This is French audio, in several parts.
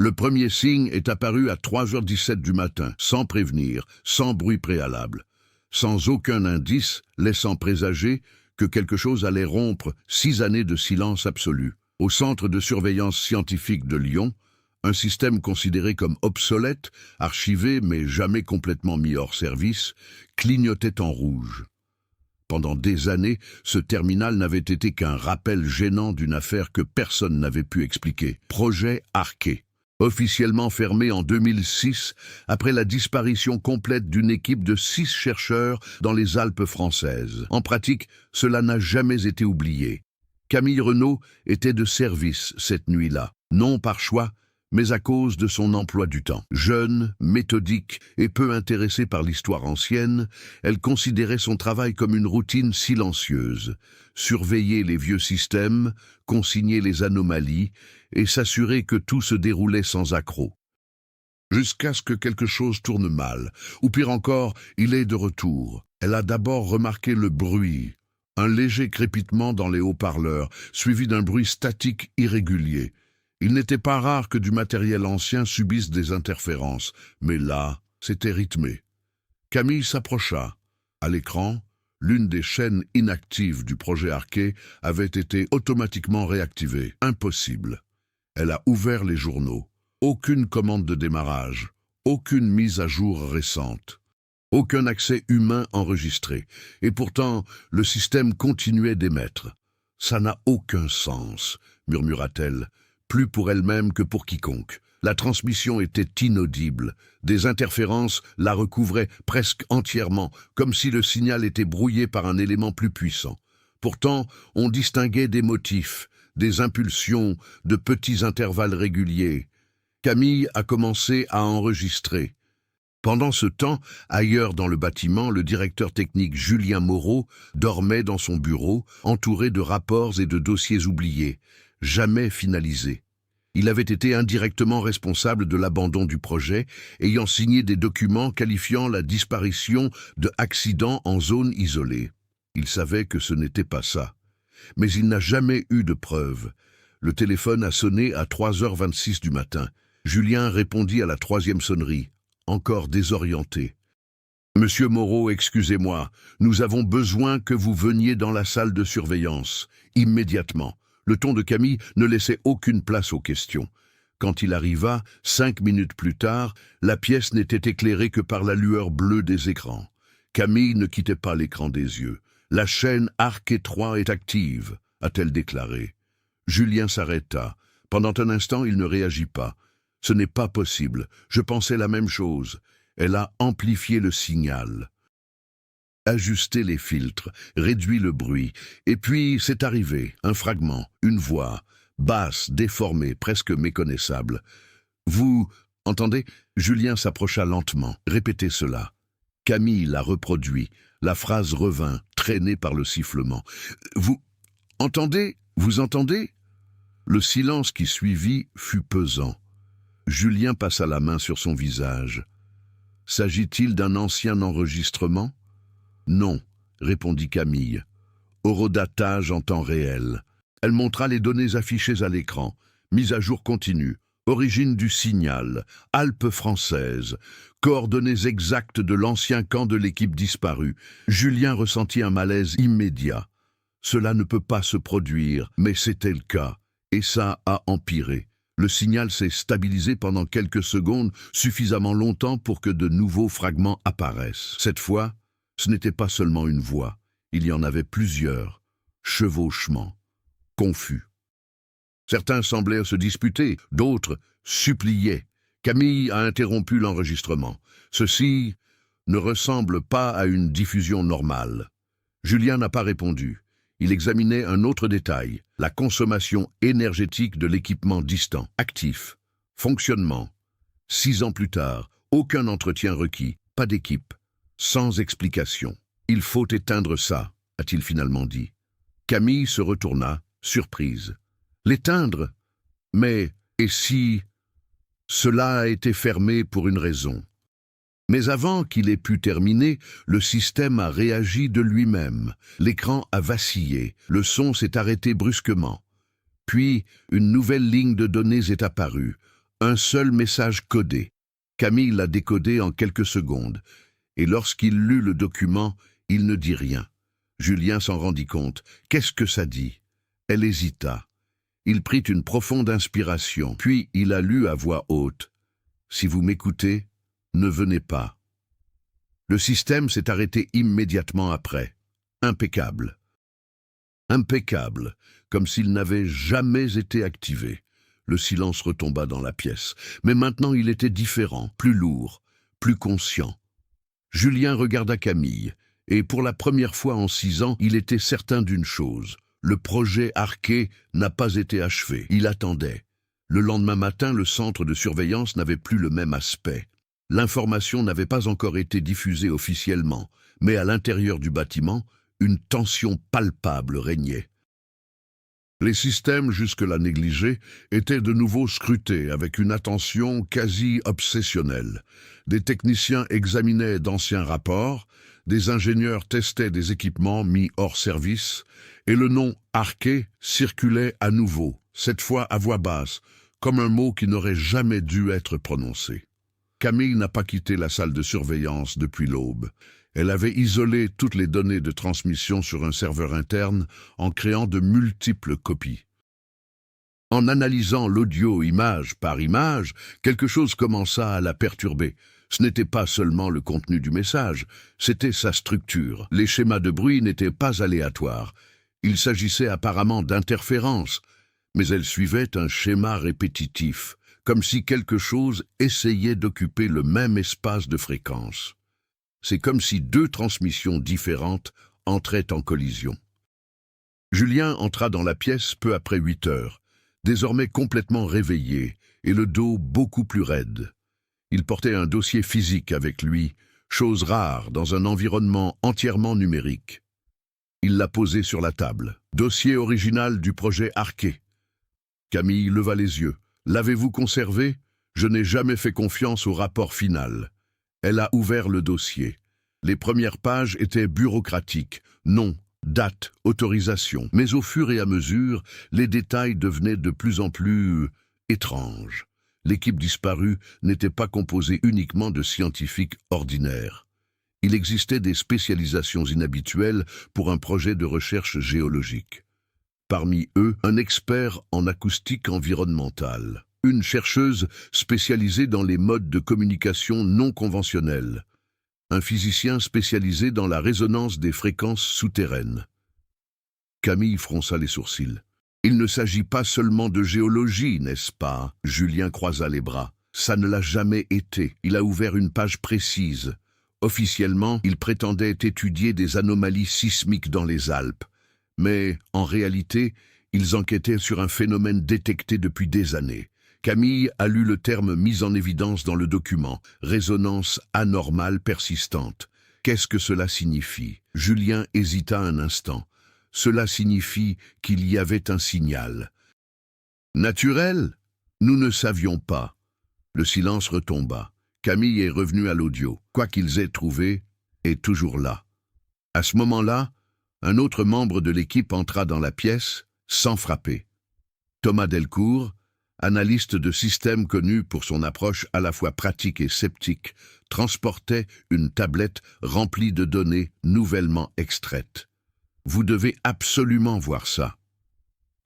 Le premier signe est apparu à 3h17 du matin, sans prévenir, sans bruit préalable, sans aucun indice laissant présager que quelque chose allait rompre 6 années de silence absolu. Au Centre de surveillance scientifique de Lyon, un système considéré comme obsolète, archivé mais jamais complètement mis hors service, clignotait en rouge. Pendant des années, ce terminal n'avait été qu'un rappel gênant d'une affaire que personne n'avait pu expliquer. Projet Arquet. Officiellement fermé en 2006, après la disparition complète d'une équipe de 6 chercheurs dans les Alpes françaises. En pratique, cela n'a jamais été oublié. Camille Renaud était de service cette nuit-là, non par choix, mais à cause de son emploi du temps. Jeune, méthodique et peu intéressée par l'histoire ancienne, elle considérait son travail comme une routine silencieuse. Surveiller les vieux systèmes, consigner les anomalies et s'assurer que tout se déroulait sans accroc. Jusqu'à ce que quelque chose tourne mal, ou pire encore, il est de retour. Elle a d'abord remarqué le bruit, un léger crépitement dans les haut-parleurs, suivi d'un bruit statique irrégulier. Il n'était pas rare que du matériel ancien subisse des interférences, mais là, c'était rythmé. Camille s'approcha. À l'écran, l'une des chaînes inactives du projet Arquet avait été automatiquement réactivée. Impossible. Elle a ouvert les journaux. Aucune commande de démarrage, aucune mise à jour récente, aucun accès humain enregistré. Et pourtant, le système continuait d'émettre. « Ça n'a aucun sens », murmura-t-elle, plus pour elle-même que pour quiconque. La transmission était inaudible. Des interférences la recouvraient presque entièrement, comme si le signal était brouillé par un élément plus puissant. Pourtant, on distinguait des motifs, des impulsions, de petits intervalles réguliers. Camille a commencé à enregistrer. Pendant ce temps, ailleurs dans le bâtiment, le directeur technique Julien Moreau dormait dans son bureau, entouré de rapports et de dossiers oubliés, jamais finalisés. Il avait été indirectement responsable de l'abandon du projet, ayant signé des documents qualifiant la disparition de accident en zone isolée. Il savait que ce n'était pas ça. Mais il n'a jamais eu de preuves. Le téléphone a sonné à 3h26 du matin. Julien répondit à la 3e sonnerie, encore désorienté. « Monsieur Moreau, excusez-moi, nous avons besoin que vous veniez dans la salle de surveillance, immédiatement. » Le ton de Camille ne laissait aucune place aux questions. Quand il arriva, 5 minutes plus tard, la pièce n'était éclairée que par la lueur bleue des écrans. Camille ne quittait pas l'écran des yeux. « La chaîne Arquet 3 est active », a-t-elle déclaré. Julien s'arrêta. Pendant un instant, il ne réagit pas. « Ce n'est pas possible. Je pensais la même chose. » Elle a amplifié le signal, ajusté les filtres, réduit le bruit. Et puis, c'est arrivé, un fragment, une voix, basse, déformée, presque méconnaissable. « Vous entendez ?» Julien s'approcha lentement. « Répétez cela. » Camille l'a reproduit. La phrase revint, traînée par le sifflement. « Vous entendez ? Vous entendez ?» Le silence qui suivit fut pesant. Julien passa la main sur son visage. « S'agit-il d'un ancien enregistrement ?» « Non, » répondit Camille. « Horodatage en temps réel. » Elle montra les données affichées à l'écran. Mise à jour continue. Origine du signal. Alpes françaises. Coordonnées exactes de l'ancien camp de l'équipe disparue. Julien ressentit un malaise immédiat. Cela ne peut pas se produire, mais c'était le cas. Et ça a empiré. Le signal s'est stabilisé pendant quelques secondes, suffisamment longtemps pour que de nouveaux fragments apparaissent. Cette fois, ce n'était pas seulement une voix, il y en avait plusieurs, chevauchements, confus. Certains semblaient se disputer, d'autres suppliaient. Camille a interrompu l'enregistrement. Ceci ne ressemble pas à une diffusion normale. Julien n'a pas répondu. Il examinait un autre détail, la consommation énergétique de l'équipement distant, actif, fonctionnement. 6 ans plus tard, aucun entretien requis, pas d'équipe. Sans explication. « Il faut éteindre ça », a-t-il finalement dit. Camille se retourna, surprise. « L'éteindre ? Mais, et si... » Cela a été fermé pour une raison. Mais avant qu'il ait pu terminer, le système a réagi de lui-même. L'écran a vacillé, le son s'est arrêté brusquement. Puis, une nouvelle ligne de données est apparue. Un seul message codé. Camille l'a décodé en quelques secondes, et lorsqu'il lut le document, il ne dit rien. Julien s'en rendit compte. Qu'est-ce que ça dit? Elle hésita. Il prit une profonde inspiration, puis il a lu à voix haute. Si vous m'écoutez, ne venez pas. Le système s'est arrêté immédiatement après. Impeccable. Impeccable, comme s'il n'avait jamais été activé. Le silence retomba dans la pièce, mais maintenant il était différent, plus lourd, plus conscient. Julien regarda Camille, et pour la première fois en 6 ans, il était certain d'une chose. Le projet Arché n'a pas été achevé. Il attendait. Le lendemain matin, le centre de surveillance n'avait plus le même aspect. L'information n'avait pas encore été diffusée officiellement, mais à l'intérieur du bâtiment, une tension palpable régnait. Les systèmes jusque-là négligés étaient de nouveau scrutés avec une attention quasi obsessionnelle. Des techniciens examinaient d'anciens rapports, des ingénieurs testaient des équipements mis hors service, et le nom « Arché » circulait à nouveau, cette fois à voix basse, comme un mot qui n'aurait jamais dû être prononcé. Camille n'a pas quitté la salle de surveillance depuis l'aube. Elle avait isolé toutes les données de transmission sur un serveur interne en créant de multiples copies. En analysant l'audio image par image, quelque chose commença à la perturber. Ce n'était pas seulement le contenu du message, c'était sa structure. Les schémas de bruit n'étaient pas aléatoires. Il s'agissait apparemment d'interférences, mais elles suivaient un schéma répétitif, comme si quelque chose essayait d'occuper le même espace de fréquence. C'est comme si 2 transmissions différentes entraient en collision. Julien entra dans la pièce peu après 8 heures, désormais complètement réveillé et le dos beaucoup plus raide. Il portait un dossier physique avec lui, chose rare dans un environnement entièrement numérique. Il l'a posé sur la table. Dossier original du projet Arché. Camille leva les yeux. L'avez-vous conservé? Je n'ai jamais fait confiance au rapport final. Elle a ouvert le dossier. Les premières pages étaient bureaucratiques. Nom, date, autorisation. Mais au fur et à mesure, les détails devenaient de plus en plus étranges. L'équipe disparue n'était pas composée uniquement de scientifiques ordinaires. Il existait des spécialisations inhabituelles pour un projet de recherche géologique. Parmi eux, un expert en acoustique environnementale, une chercheuse spécialisée dans les modes de communication non conventionnels, un physicien spécialisé dans la résonance des fréquences souterraines. Camille fronça les sourcils. Il ne s'agit pas seulement de géologie, n'est-ce pas? Julien croisa les bras. Ça ne l'a jamais été. Il a ouvert une page précise. Officiellement, il prétendait étudier des anomalies sismiques dans les Alpes. Mais, en réalité, ils enquêtaient sur un phénomène détecté depuis des années. Camille a lu le terme mis en évidence dans le document, résonance anormale persistante. Qu'est-ce que cela signifie? Julien hésita un instant. Cela signifie qu'il y avait un signal. Naturel? Nous ne savions pas. Le silence retomba. Camille est revenue à l'audio. Quoi qu'ils aient trouvé, est toujours là. À ce moment-là, un autre membre de l'équipe entra dans la pièce, sans frapper. Thomas Delcourt, analyste de système connu pour son approche à la fois pratique et sceptique, transportait une tablette remplie de données nouvellement extraites. Vous devez absolument voir ça.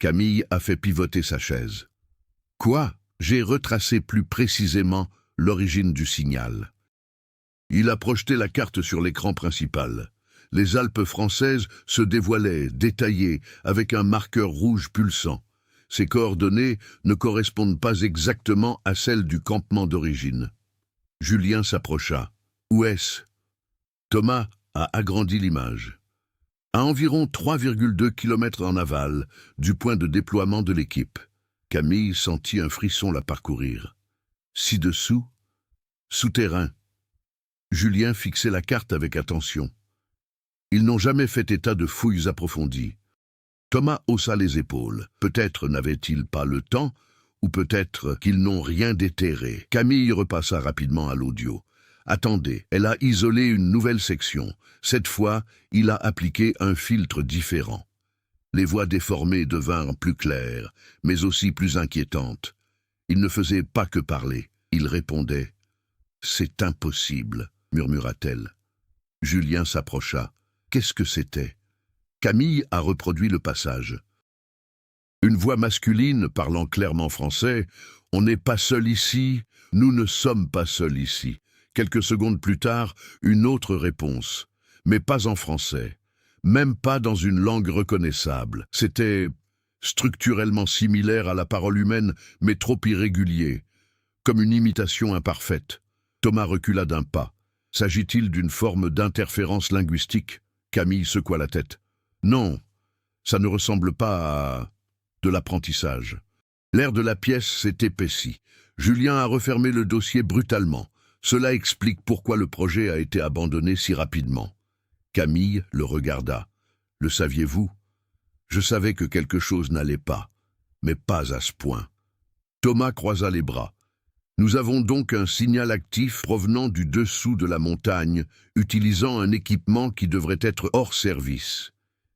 Camille a fait pivoter sa chaise. Quoi? J'ai retracé plus précisément l'origine du signal. Il a projeté la carte sur l'écran principal. Les Alpes françaises se dévoilaient, détaillées, avec un marqueur rouge pulsant. Ces coordonnées ne correspondent pas exactement à celles du campement d'origine. Julien s'approcha. Où est-ce? Thomas a agrandi l'image. À environ 3,2 km en aval du point de déploiement de l'équipe. Camille sentit un frisson la parcourir. Ci-dessous, souterrain. Julien fixait la carte avec attention. Ils n'ont jamais fait état de fouilles approfondies. Thomas haussa les épaules. Peut-être n'avaient-ils pas le temps, ou peut-être qu'ils n'ont rien déterré. Camille repassa rapidement à l'audio. Attendez, elle a isolé une nouvelle section. Cette fois, il a appliqué un filtre différent. Les voix déformées devinrent plus claires, mais aussi plus inquiétantes. Il ne faisait pas que parler, il répondait. « C'est impossible », murmura-t-elle. Julien s'approcha. Qu'est-ce que c'était? Camille a reproduit le passage. Une voix masculine parlant clairement français. « On n'est pas seul ici, nous ne sommes pas seuls ici. » Quelques secondes plus tard, une autre réponse. Mais pas en français. Même pas dans une langue reconnaissable. C'était structurellement similaire à la parole humaine, mais trop irrégulier, comme une imitation imparfaite. Thomas recula d'un pas. S'agit-il d'une forme d'interférence linguistique? Camille secoua la tête. Non, ça ne ressemble pas à de l'apprentissage. L'air de la pièce s'est épaissi. Julien a refermé le dossier brutalement. Cela explique pourquoi le projet a été abandonné si rapidement. Camille le regarda. « Le saviez-vous ? Je savais que quelque chose n'allait pas, mais pas à ce point. » Thomas croisa les bras. « Nous avons donc un signal actif provenant du dessous de la montagne, utilisant un équipement qui devrait être hors service,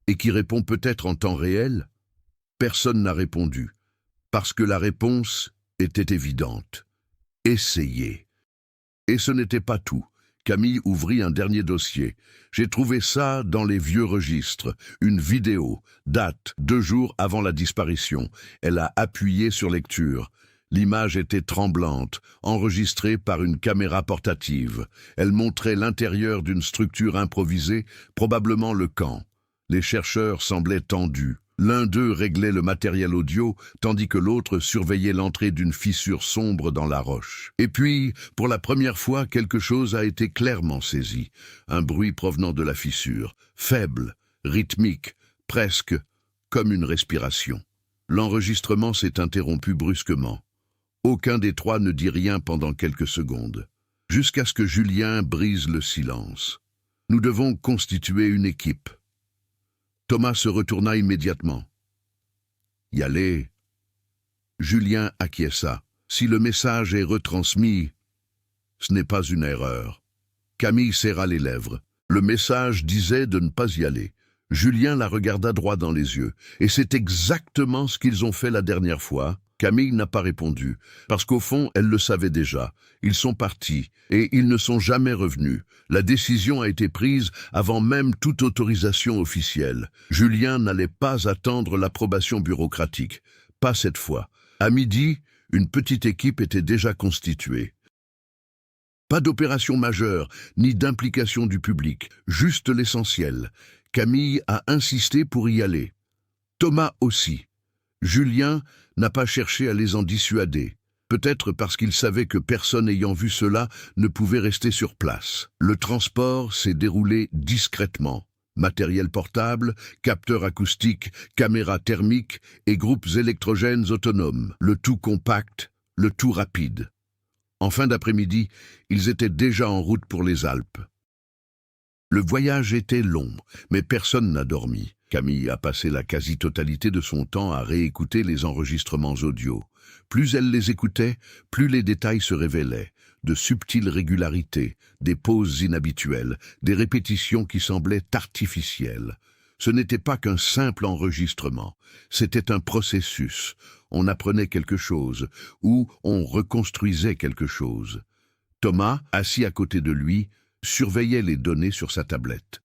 et qui répond peut-être en temps réel ?» Personne n'a répondu, parce que la réponse était évidente. « Essayez. » Et ce n'était pas tout. Camille ouvrit un dernier dossier. « J'ai trouvé ça dans les vieux registres. Une vidéo, date 2 jours avant la disparition. » Elle a appuyé sur lecture. L'image était tremblante, enregistrée par une caméra portative. Elle montrait l'intérieur d'une structure improvisée, probablement le camp. Les chercheurs semblaient tendus. L'un d'eux réglait le matériel audio, tandis que l'autre surveillait l'entrée d'une fissure sombre dans la roche. Et puis, pour la première fois, quelque chose a été clairement saisi. Un bruit provenant de la fissure, faible, rythmique, presque comme une respiration. L'enregistrement s'est interrompu brusquement. Aucun des trois ne dit rien pendant quelques secondes, jusqu'à ce que Julien brise le silence. « Nous devons constituer une équipe. » Thomas se retourna immédiatement. « Y aller ?» Julien acquiesça. « Si le message est retransmis, ce n'est pas une erreur. » Camille serra les lèvres. Le message disait de ne pas y aller. Julien la regarda droit dans les yeux. « Et c'est exactement ce qu'ils ont fait la dernière fois. » Camille n'a pas répondu, parce qu'au fond, elle le savait déjà. Ils sont partis, et ils ne sont jamais revenus. La décision a été prise avant même toute autorisation officielle. Julien n'allait pas attendre l'approbation bureaucratique. Pas cette fois. À midi, une petite équipe était déjà constituée. Pas d'opération majeure, ni d'implication du public, juste l'essentiel. Camille a insisté pour y aller. Thomas aussi. Julien n'a pas cherché à les en dissuader, peut-être parce qu'il savait que personne ayant vu cela ne pouvait rester sur place. Le transport s'est déroulé discrètement. Matériel portable, capteurs acoustiques, caméras thermiques et groupes électrogènes autonomes. Le tout compact, le tout rapide. En fin d'après-midi, ils étaient déjà en route pour les Alpes. Le voyage était long, mais personne n'a dormi. Camille a passé la quasi-totalité de son temps à réécouter les enregistrements audio. Plus elle les écoutait, plus les détails se révélaient. De subtiles régularités, des pauses inhabituelles, des répétitions qui semblaient artificielles. Ce n'était pas qu'un simple enregistrement, c'était un processus. On apprenait quelque chose, ou on reconstruisait quelque chose. Thomas, assis à côté de lui, surveillait les données sur sa tablette.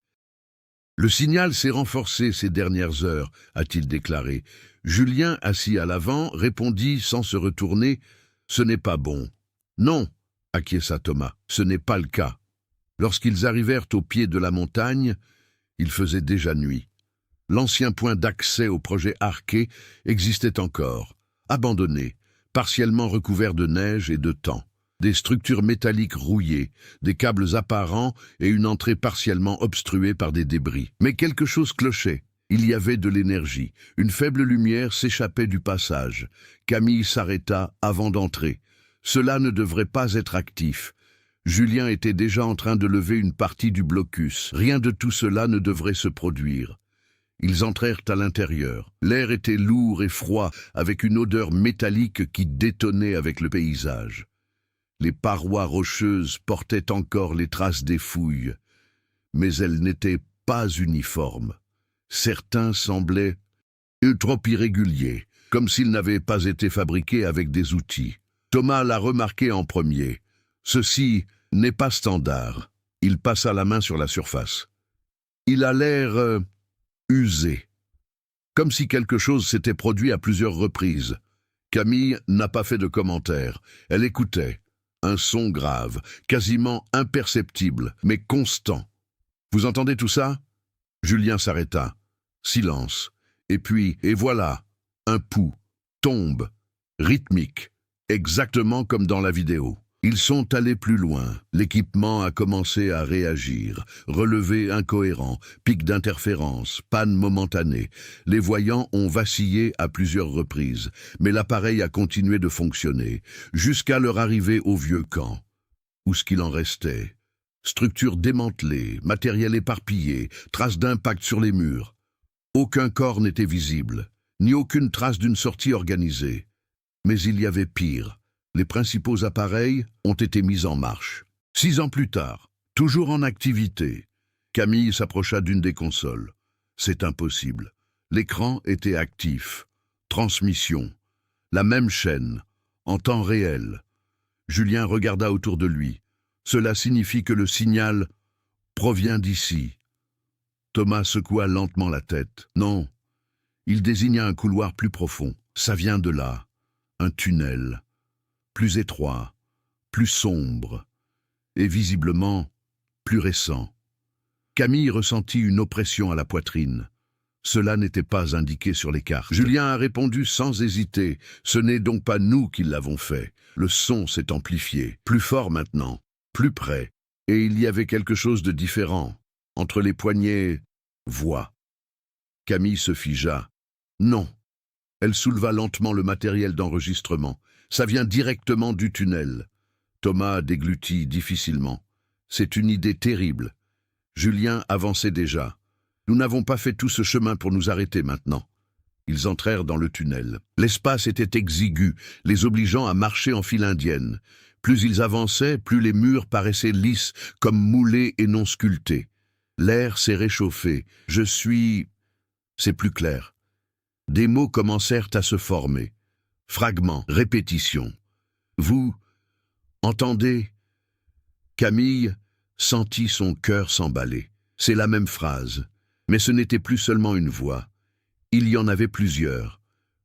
« Le signal s'est renforcé ces dernières heures », a-t-il déclaré. Julien, assis à l'avant, répondit sans se retourner « Ce n'est pas bon. »« Non », acquiesça Thomas, « ce n'est pas le cas. » Lorsqu'ils arrivèrent au pied de la montagne, il faisait déjà nuit. L'ancien point d'accès au projet Arché existait encore, abandonné, partiellement recouvert de neige et de temps. Des structures métalliques rouillées, des câbles apparents et une entrée partiellement obstruée par des débris. Mais quelque chose clochait. Il y avait de l'énergie. Une faible lumière s'échappait du passage. Camille s'arrêta avant d'entrer. Cela ne devrait pas être actif. Julien était déjà en train de lever une partie du blocus. Rien de tout cela ne devrait se produire. Ils entrèrent à l'intérieur. L'air était lourd et froid, avec une odeur métallique qui détonnait avec le paysage. Les parois rocheuses portaient encore les traces des fouilles, mais elles n'étaient pas uniformes. Certains semblaient trop irréguliers, comme s'il n'avait pas été fabriqué avec des outils. Thomas l'a remarqué en premier. Ceci n'est pas standard. Il passa la main sur la surface. Il a l'air usé, comme si quelque chose s'était produit à plusieurs reprises. Camille n'a pas fait de commentaire. Elle écoutait. Un son grave, quasiment imperceptible, mais constant. Vous entendez tout ça? Julien s'arrêta. Silence. Et puis, et voilà, un pouls, tombe, rythmique, exactement comme dans la vidéo. Ils sont allés plus loin. L'équipement a commencé à réagir. Relevés incohérents, pics d'interférence, panne momentanée. Les voyants ont vacillé à plusieurs reprises, mais l'appareil a continué de fonctionner, jusqu'à leur arrivée au vieux camp. Où ce qu'il en restait? Structure démantelée, matériel éparpillé, traces d'impact sur les murs. Aucun corps n'était visible, ni aucune trace d'une sortie organisée. Mais il y avait pire. Les principaux appareils ont été mis en marche. 6 ans plus tard, toujours en activité, Camille s'approcha d'une des consoles. C'est impossible. L'écran était actif. Transmission. La même chaîne. En temps réel. Julien regarda autour de lui. Cela signifie que le signal provient d'ici. Thomas secoua lentement la tête. Non. Il désigna un couloir plus profond. Ça vient de là. Un tunnel. Plus étroit, plus sombre, et visiblement plus récent. Camille ressentit une oppression à la poitrine. Cela n'était pas indiqué sur les cartes. Julien a répondu sans hésiter. Ce n'est donc pas nous qui l'avons fait. Le son s'est amplifié, plus fort maintenant, plus près, et il y avait quelque chose de différent. Entre les poignets, voix. Camille se figea. Non. Elle souleva lentement le matériel d'enregistrement. Ça vient directement du tunnel. Thomas déglutit difficilement. C'est une idée terrible. Julien avançait déjà. Nous n'avons pas fait tout ce chemin pour nous arrêter maintenant. Ils entrèrent dans le tunnel. L'espace était exigu, les obligeant à marcher en file indienne. Plus ils avançaient, plus les murs paraissaient lisses, comme moulés et non sculptés. L'air s'est réchauffé. C'est plus clair. Des mots commencèrent à se former. Fragments, répétitions. Vous entendez? Camille sentit son cœur s'emballer. C'est la même phrase, mais ce n'était plus seulement une voix. Il y en avait plusieurs.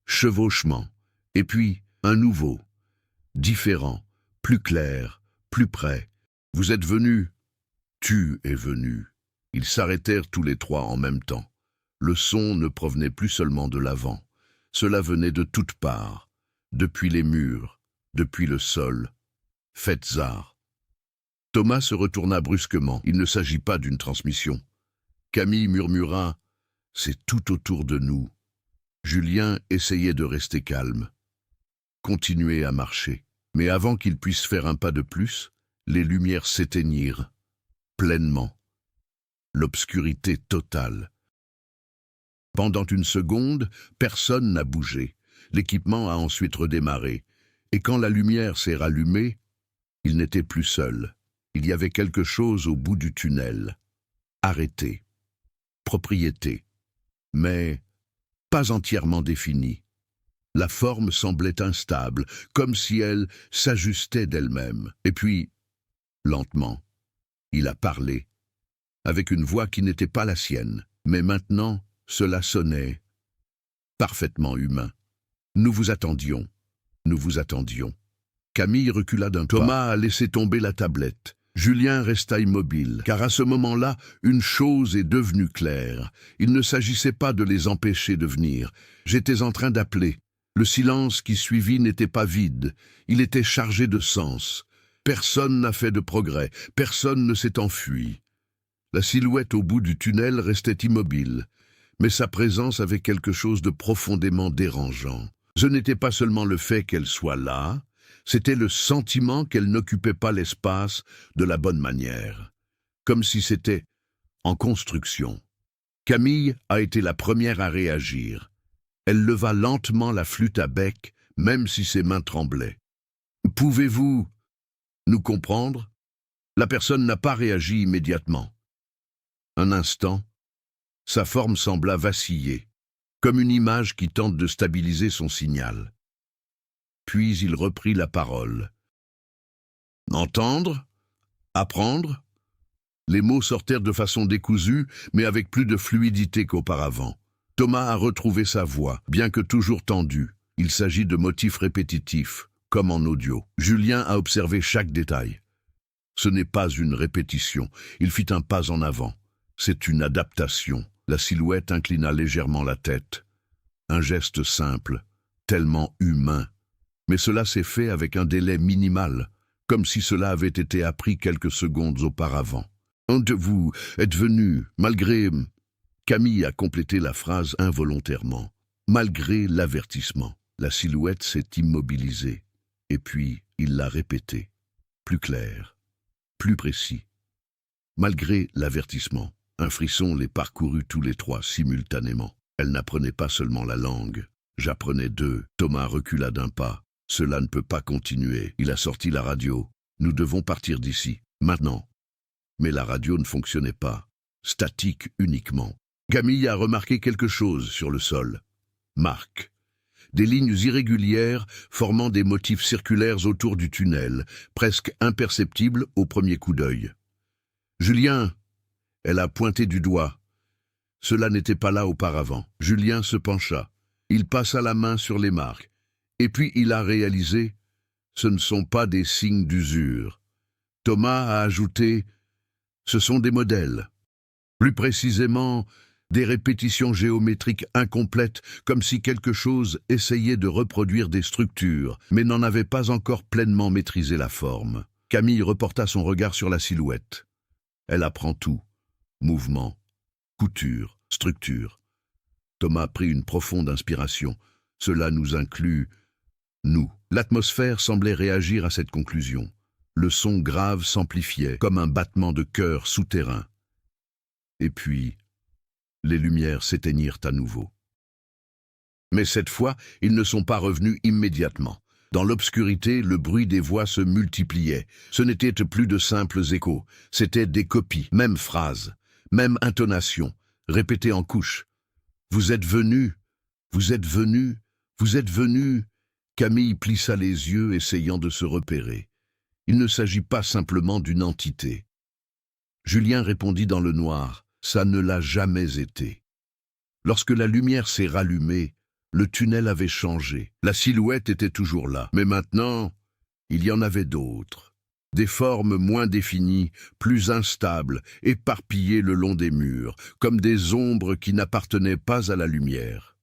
Chevauchement, et puis un nouveau, différent, plus clair, plus près. Vous êtes venus? Tu es venu. Ils s'arrêtèrent tous les trois en même temps. Le son ne provenait plus seulement de l'avant. Cela venait de toutes parts. Depuis les murs, depuis le sol. Faites art. Thomas se retourna brusquement. Il ne s'agit pas d'une transmission. Camille murmura « C'est tout autour de nous ». Julien essayait de rester calme. Continuez à marcher. Mais avant qu'il puisse faire un pas de plus, les lumières s'éteignirent. Pleinement. L'obscurité totale. Pendant une seconde, personne n'a bougé. L'équipement a ensuite redémarré. Et quand la lumière s'est rallumée, il n'était plus seul. Il y avait quelque chose au bout du tunnel. Arrêté. Propriété. Mais pas entièrement définie. La forme semblait instable, comme si elle s'ajustait d'elle-même. Et puis, lentement, il a parlé, avec une voix qui n'était pas la sienne. Mais maintenant, cela sonnait parfaitement humain. Nous vous attendions. Nous vous attendions. Camille recula d'un pas. Thomas a laissé tomber la tablette. Julien resta immobile, car à ce moment-là, une chose est devenue claire. Il ne s'agissait pas de les empêcher de venir. J'étais en train d'appeler. Le silence qui suivit n'était pas vide. Il était chargé de sens. Personne n'a fait de progrès. Personne ne s'est enfui. La silhouette au bout du tunnel restait immobile. Mais sa présence avait quelque chose de profondément dérangeant. Ce n'était pas seulement le fait qu'elle soit là, c'était le sentiment qu'elle n'occupait pas l'espace de la bonne manière, comme si c'était en construction. Camille a été la première à réagir. Elle leva lentement la flûte à bec, même si ses mains tremblaient. « Pouvez-vous nous comprendre ?» La personne n'a pas réagi immédiatement. Un instant, sa forme sembla vaciller. comme une image qui tente de stabiliser son signal. Puis il reprit la parole. Entendre? Apprendre? Les mots sortirent de façon décousue, mais avec plus de fluidité qu'auparavant. Thomas a retrouvé sa voix, bien que toujours tendue. Il s'agit de motifs répétitifs, comme en audio. Julien a observé chaque détail. Ce n'est pas une répétition, il fit un pas en avant. C'est une adaptation. La silhouette inclina légèrement la tête. Un geste simple, tellement humain. Mais cela s'est fait avec un délai minimal, comme si cela avait été appris quelques secondes auparavant. Un de vous êtes venu, malgré... Camille a complété la phrase involontairement. Malgré l'avertissement, la silhouette s'est immobilisée. Et puis, il l'a répété. Plus clair, plus précis. Malgré l'avertissement, un frisson les parcourut tous les trois simultanément. Elle n'apprenait pas seulement la langue. J'apprenais d'eux. Thomas recula d'un pas. Cela ne peut pas continuer. Il a sorti la radio. Nous devons partir d'ici, maintenant. Mais la radio ne fonctionnait pas. Statique uniquement. Camille a remarqué quelque chose sur le sol. Marques. Des lignes irrégulières formant des motifs circulaires autour du tunnel, presque imperceptibles au premier coup d'œil. Julien, elle a pointé du doigt. Cela n'était pas là auparavant. Julien se pencha. Il passa la main sur les marques. Et puis il a réalisé, ce ne sont pas des signes d'usure. Thomas a ajouté, ce sont des modèles. Plus précisément, des répétitions géométriques incomplètes, comme si quelque chose essayait de reproduire des structures, mais n'en avait pas encore pleinement maîtrisé la forme. Camille reporta son regard sur la silhouette. Elle apprend tout. Mouvement, couture, structure. Thomas prit une profonde inspiration. Cela nous inclut, nous. L'atmosphère semblait réagir à cette conclusion. Le son grave s'amplifiait, comme un battement de cœur souterrain. Et puis, les lumières s'éteignirent à nouveau. Mais cette fois, ils ne sont pas revenus immédiatement. Dans l'obscurité, le bruit des voix se multipliait. Ce n'étaient plus de simples échos, c'étaient des copies, même phrases, même intonation, répétées en couches. « Vous êtes venus, vous êtes venus, vous êtes venus !» Camille plissa les yeux, essayant de se repérer. Il ne s'agit pas simplement d'une entité. Julien répondit dans le noir. Ça ne l'a jamais été. Lorsque la lumière s'est rallumée, le tunnel avait changé. La silhouette était toujours là. Mais maintenant, il y en avait d'autres. Des formes moins définies, plus instables, éparpillées le long des murs, comme des ombres qui n'appartenaient pas à la lumière.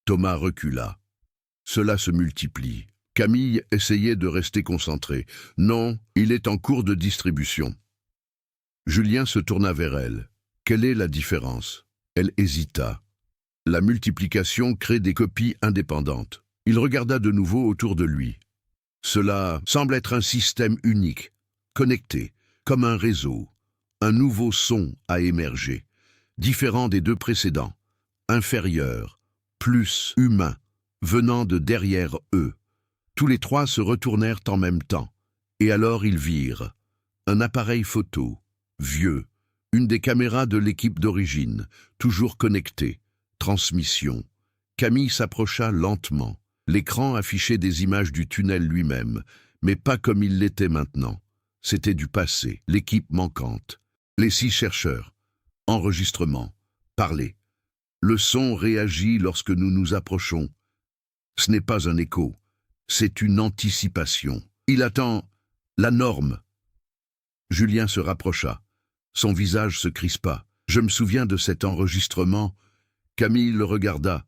Thomas recula. Cela se multiplie. Camille essayait de rester concentrée. Non, il est en cours de distribution. Julien se tourna vers elle. Quelle est la différence? Elle hésita. La multiplication crée des copies indépendantes. Il regarda de nouveau autour de lui. Cela semble être un système unique, connecté, comme un réseau. Un nouveau son a émergé, différent des deux précédents, inférieur, plus humain, venant de derrière eux. Tous les trois se retournèrent en même temps, et alors ils virent un appareil photo, vieux, une des caméras de l'équipe d'origine, toujours connectée, transmission. Camille s'approcha lentement. L'écran affichait des images du tunnel lui-même, mais pas comme il l'était maintenant. C'était du passé, l'équipe manquante. Les 6 chercheurs. Enregistrement. Parler. Le son réagit lorsque nous nous approchons. Ce n'est pas un écho, c'est une anticipation. Il attend la norme. Julien se rapprocha. Son visage se crispa. Je me souviens de cet enregistrement. Camille le regarda.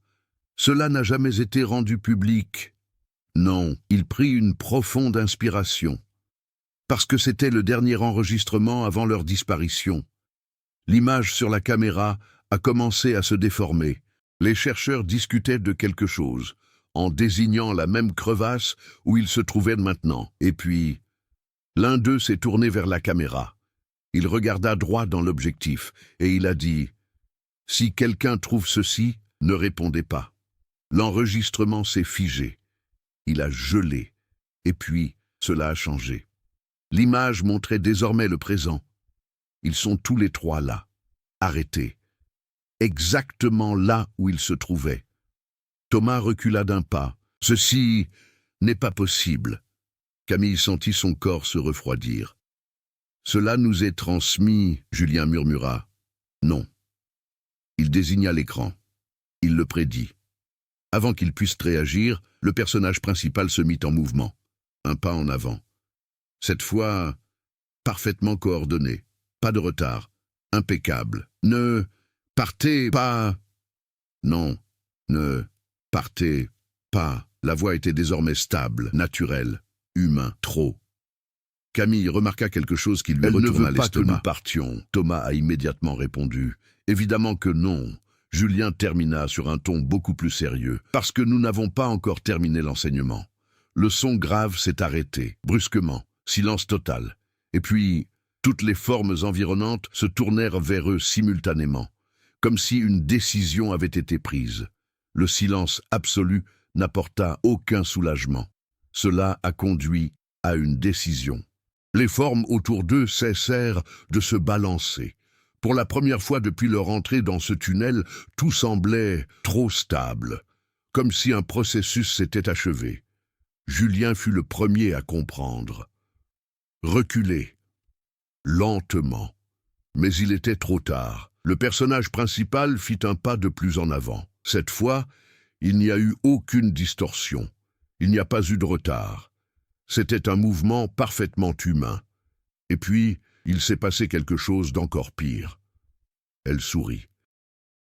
Cela n'a jamais été rendu public. Non, il prit une profonde inspiration. Parce que c'était le dernier enregistrement avant leur disparition. L'image sur la caméra a commencé à se déformer. Les chercheurs discutaient de quelque chose, en désignant la même crevasse où ils se trouvaient maintenant. Et puis, l'un d'eux s'est tourné vers la caméra. Il regarda droit dans l'objectif, et il a dit « Si quelqu'un trouve ceci, ne répondez pas. » L'enregistrement s'est figé. Il a gelé. Et puis, cela a changé. L'image montrait désormais le présent. Ils sont tous les trois là, arrêtés. exactement là où il se trouvait. Thomas recula d'un pas. « Ceci n'est pas possible. » Camille sentit son corps se refroidir. « Cela nous est transmis, » Julien murmura. « Non. » Il désigna l'écran. Il le prédit. Avant qu'il puisse réagir, le personnage principal se mit en mouvement. Un pas en avant. Cette fois, parfaitement coordonné. Pas de retard. Impeccable. « Ne partez pas !» Non, ne partez pas. La voix était désormais stable, naturelle, humain, trop. Camille remarqua quelque chose qui lui retourna l'estomac. « Elle ne veut pas que nous partions. » Thomas a immédiatement répondu. « Évidemment que non. » Julien termina sur un ton beaucoup plus sérieux. « Parce que nous n'avons pas encore terminé l'enseignement. » Le son grave s'est arrêté, brusquement, silence total. Et puis, toutes les formes environnantes se tournèrent vers eux simultanément, comme si une décision avait été prise. Le silence absolu n'apporta aucun soulagement. Cela a conduit à une décision. Les formes autour d'eux cessèrent de se balancer. Pour la première fois depuis leur entrée dans ce tunnel, tout semblait trop stable, comme si un processus s'était achevé. Julien fut le premier à comprendre. Reculer, lentement. Mais il était trop tard. Le personnage principal fit un pas de plus en avant. Cette fois, il n'y a eu aucune distorsion. Il n'y a pas eu de retard. C'était un mouvement parfaitement humain. Et puis, il s'est passé quelque chose d'encore pire. Elle sourit.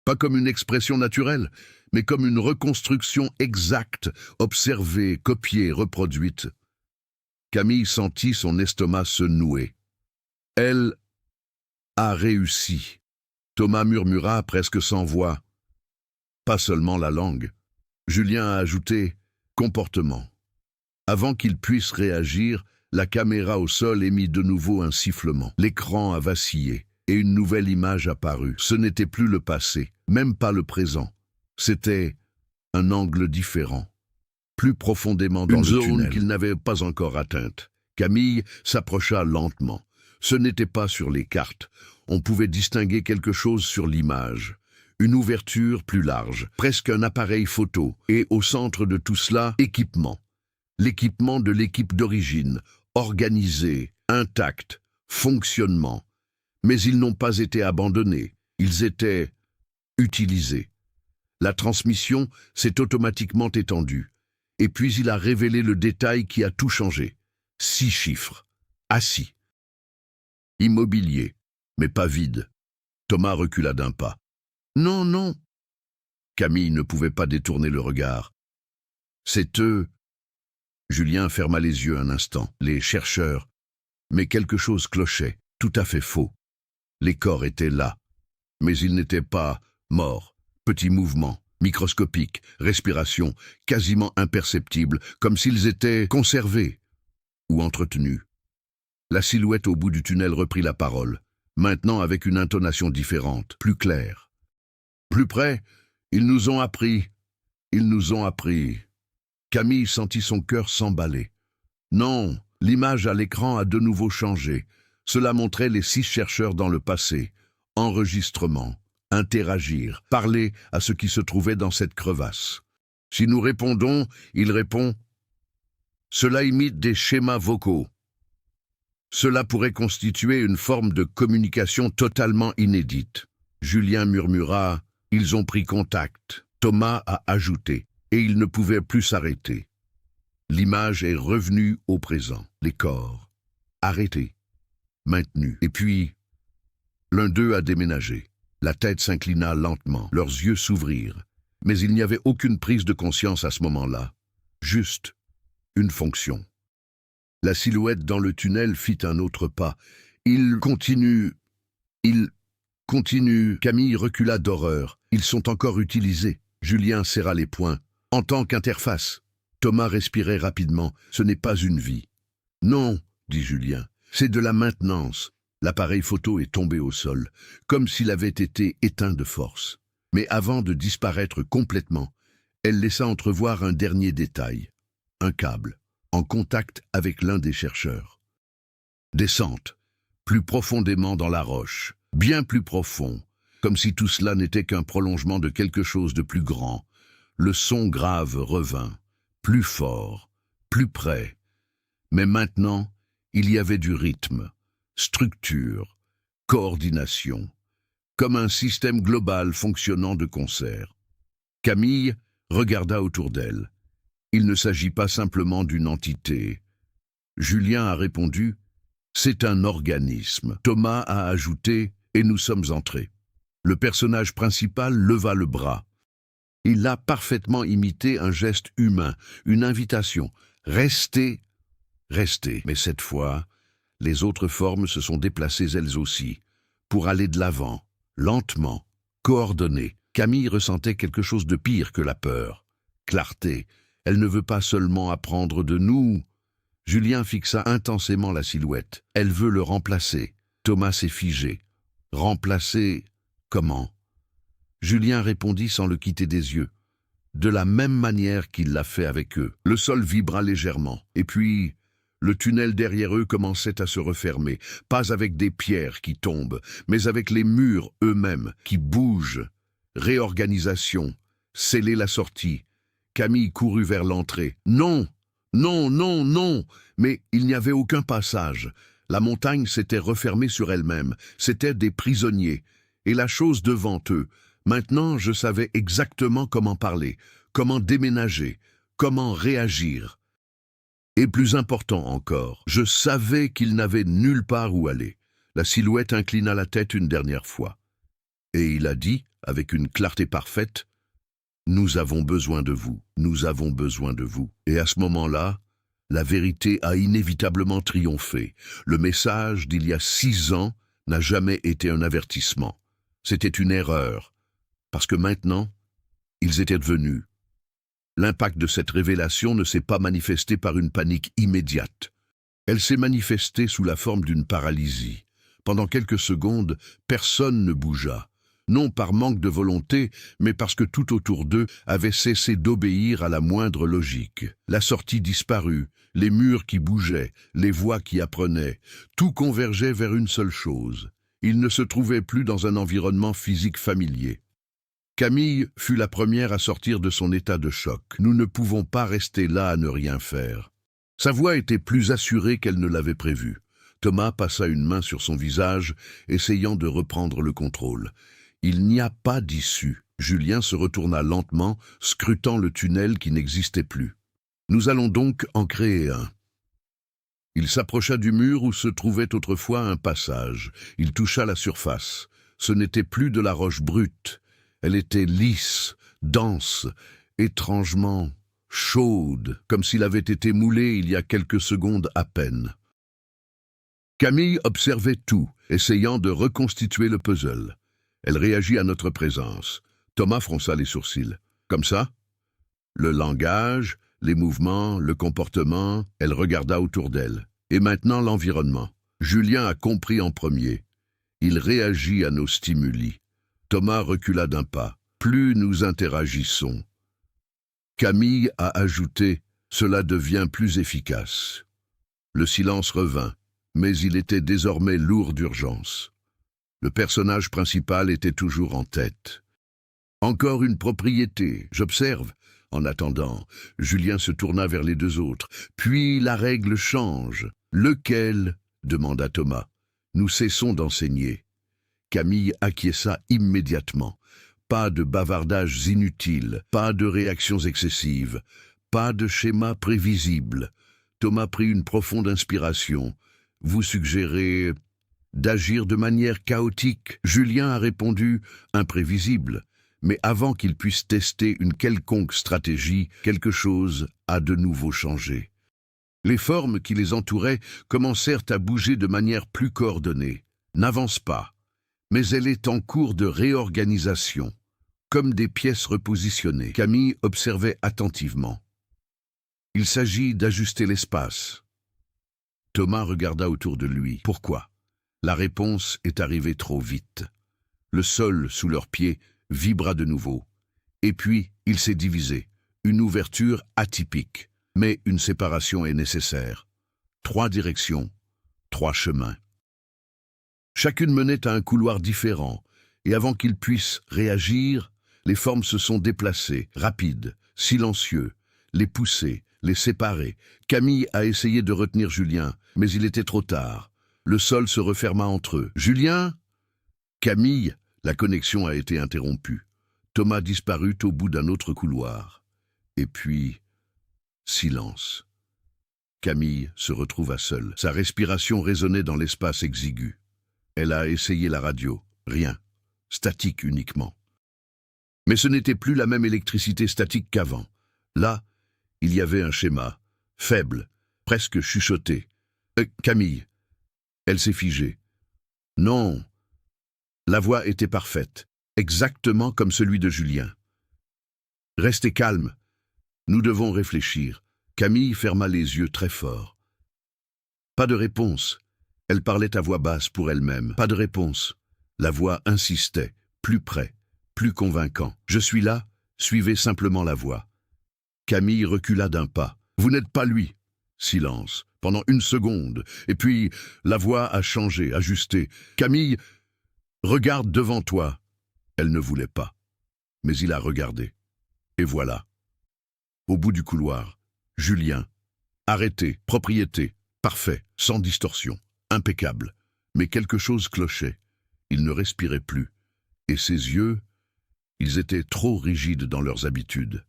Pas comme une expression naturelle, mais comme une reconstruction exacte, observée, copiée, reproduite. Camille sentit son estomac se nouer. Elle a réussi. Thomas murmura presque sans voix. Pas seulement la langue. Julien a ajouté « comportement ». Avant qu'il puisse réagir, la caméra au sol émit de nouveau un sifflement. L'écran a vacillé et une nouvelle image apparut. Ce n'était plus le passé, même pas le présent. C'était un angle différent, plus profondément dans le tunnel. Une zone qu'il n'avait pas encore atteinte. Camille s'approcha lentement. Ce n'était pas sur les cartes. On pouvait distinguer quelque chose sur l'image. Une ouverture plus large, presque un appareil photo. Et au centre de tout cela, équipement. L'équipement de l'équipe d'origine, organisé, intact, fonctionnement. Mais ils n'ont pas été abandonnés. Ils étaient utilisés. La transmission s'est automatiquement étendue. Et puis il a révélé le détail qui a tout changé. 6 chiffres. Assis. Immobilier, mais pas vide. Thomas recula d'un pas. Non, non. Camille ne pouvait pas détourner le regard. C'est eux. Julien ferma les yeux un instant. Les chercheurs. Mais quelque chose clochait, tout à fait faux. Les corps étaient là. Mais ils n'étaient pas morts. Petits mouvements, microscopiques, respiration, quasiment imperceptibles, comme s'ils étaient conservés ou entretenus. La silhouette au bout du tunnel reprit la parole, maintenant avec une intonation différente, plus claire. Plus près, ils nous ont appris. Ils nous ont appris. Camille sentit son cœur s'emballer. Non, l'image à l'écran a de nouveau changé. Cela montrait les 6 chercheurs dans le passé. Enregistrement, interagir, parler à ce qui se trouvait dans cette crevasse. Si nous répondons, il répond. Cela imite des schémas vocaux. Cela pourrait constituer une forme de communication totalement inédite. Julien murmura « Ils ont pris contact ». Thomas a ajouté « Et ils ne pouvaient plus s'arrêter ». L'image est revenue au présent. Les corps, arrêtés, maintenus. Et puis, l'un d'eux a déménagé. La tête s'inclina lentement, leurs yeux s'ouvrirent. Mais il n'y avait aucune prise de conscience à ce moment-là. Juste une fonction. La silhouette dans le tunnel fit un autre pas. Il continue. Camille recula d'horreur. Ils sont encore utilisés. Julien serra les poings. En tant qu'interface. Thomas respirait rapidement. Ce n'est pas une vie. Non, dit Julien. C'est de la maintenance. L'appareil photo est tombé au sol, comme s'il avait été éteint de force. Mais avant de disparaître complètement, elle laissa entrevoir un dernier détail. Un câble. En contact avec l'un des chercheurs. Descente, plus profondément dans la roche, bien plus profond, comme si tout cela n'était qu'un prolongement de quelque chose de plus grand. Le son grave revint, plus fort, plus près. Mais maintenant, il y avait du rythme, structure, coordination, comme un système global fonctionnant de concert. Camille regarda autour d'elle. Il ne s'agit pas simplement d'une entité. Julien a répondu « C'est un organisme ». Thomas a ajouté « Et nous sommes entrés ». Le personnage principal leva le bras. Il a parfaitement imité un geste humain, une invitation. « Restez, restez ». Mais cette fois, les autres formes se sont déplacées elles aussi, pour aller de l'avant, lentement, coordonnées. Camille ressentait quelque chose de pire que la peur. Clarté. Elle ne veut pas seulement apprendre de nous. Julien fixa intensément la silhouette. Elle veut le remplacer. Thomas s'est figé. Remplacer comment? Julien répondit sans le quitter des yeux. De la même manière qu'il l'a fait avec eux. Le sol vibra légèrement. Et puis, le tunnel derrière eux commençait à se refermer. Pas avec des pierres qui tombent, mais avec les murs eux-mêmes qui bougent. Réorganisation. Sceller la sortie. Camille courut vers l'entrée. Non! Non, non, non! Mais il n'y avait aucun passage. La montagne s'était refermée sur elle-même. C'étaient des prisonniers. Et la chose devant eux. Maintenant, je savais exactement comment parler, comment déménager, comment réagir. Et plus important encore, je savais qu'ils n'avaient nulle part où aller. La silhouette inclina la tête une dernière fois. Et il a dit, avec une clarté parfaite, « Nous avons besoin de vous, nous avons besoin de vous. » Et à ce moment-là, la vérité a inévitablement triomphé. Le message d'il y a 6 ans n'a jamais été un avertissement. C'était une erreur, parce que maintenant, ils étaient devenus. L'impact de cette révélation ne s'est pas manifesté par une panique immédiate. Elle s'est manifestée sous la forme d'une paralysie. Pendant quelques secondes, personne ne bougea. Non par manque de volonté, mais parce que tout autour d'eux avait cessé d'obéir à la moindre logique. La sortie disparut, les murs qui bougeaient, les voix qui apprenaient, tout convergeait vers une seule chose. Ils ne se trouvaient plus dans un environnement physique familier. Camille fut la première à sortir de son état de choc. Nous ne pouvons pas rester là à ne rien faire. Sa voix était plus assurée qu'elle ne l'avait prévu. Thomas passa une main sur son visage, essayant de reprendre le contrôle. Il n'y a pas d'issue. Julien se retourna lentement, scrutant le tunnel qui n'existait plus. Nous allons donc en créer un. Il s'approcha du mur où se trouvait autrefois un passage. Il toucha la surface. Ce n'était plus de la roche brute. Elle était lisse, dense, étrangement chaude, comme s'il avait été moulé il y a quelques secondes à peine. Camille observait tout, essayant de reconstituer le puzzle. Elle réagit à notre présence. Thomas fronça les sourcils. Comme ça? Le langage, les mouvements, le comportement, elle regarda autour d'elle. Et maintenant l'environnement. Julien a compris en premier. Il réagit à nos stimuli. Thomas recula d'un pas. Plus nous interagissons. Camille a ajouté « Cela devient plus efficace ». Le silence revint, mais il était désormais lourd d'urgence. Le personnage principal était toujours en tête. Encore une propriété, j'observe. En attendant, Julien se tourna vers les 2 autres. Puis la règle change. Lequel? Demanda Thomas. Nous cessons d'enseigner. Camille acquiesça immédiatement. Pas de bavardages inutiles, pas de réactions excessives, pas de schéma prévisible. Thomas prit une profonde inspiration. Vous suggérez d'agir de manière chaotique. Julien a répondu imprévisible. Mais avant qu'il puisse tester une quelconque stratégie, quelque chose a de nouveau changé. Les formes qui les entouraient commencèrent à bouger de manière plus coordonnée. N'avance pas, mais elle est en cours de réorganisation, comme des pièces repositionnées. Camille observait attentivement. Il s'agit d'ajuster l'espace. Thomas regarda autour de lui. Pourquoi? La réponse est arrivée trop vite. Le sol sous leurs pieds vibra de nouveau. Et puis, il s'est divisé. Une ouverture atypique. Mais une séparation est nécessaire. 3 directions, 3 chemins. Chacune menait à un couloir différent, Et avant qu'il puisse réagir, les formes se sont déplacées, rapides, silencieux, les pousser, les séparer. Camille a essayé de retenir Julien, mais il était trop tard. Le sol se referma entre eux. « Julien ?» Camille, la connexion a été interrompue. Thomas disparut au bout d'un autre couloir. Et puis, silence. Camille se retrouva seule. Sa respiration résonnait dans l'espace exigu. Elle a essayé la radio. Rien. Statique uniquement. Mais ce n'était plus la même électricité statique qu'avant. Là, il y avait un schéma, faible, presque chuchoté. Camille. Elle s'est figée. Non. La voix était parfaite, exactement comme celui de Julien. Restez calme. Nous devons réfléchir. Camille ferma les yeux très fort. Pas de réponse. Elle parlait à voix basse pour elle-même. Pas de réponse. La voix insistait, plus près, plus convaincant. « Je suis là, suivez simplement la voix. » Camille recula d'un pas. « Vous n'êtes pas lui. » Silence, pendant une seconde, et puis la voix a changé, ajusté. « Camille, regarde devant toi. » Elle ne voulait pas. Mais il a regardé. Et voilà. Au bout du couloir, Julien. Arrêté, propriété, parfait, sans distorsion, impeccable. Mais quelque chose clochait. Il ne respirait plus. Et ses yeux, ils étaient trop rigides dans leurs habitudes.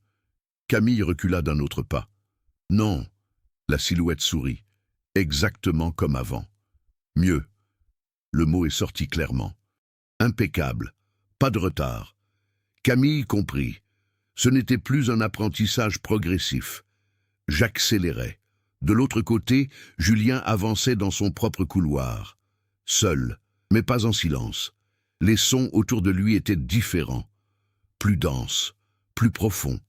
Camille recula d'un autre pas. Non, la silhouette sourit, exactement comme avant. Mieux, le mot est sorti clairement. Impeccable, pas de retard. Camille comprit. Ce n'était plus un apprentissage progressif. J'accélérais. De l'autre côté, Julien avançait dans son propre couloir. Seul, mais pas en silence. Les sons autour de lui étaient différents. Plus denses, plus profonds.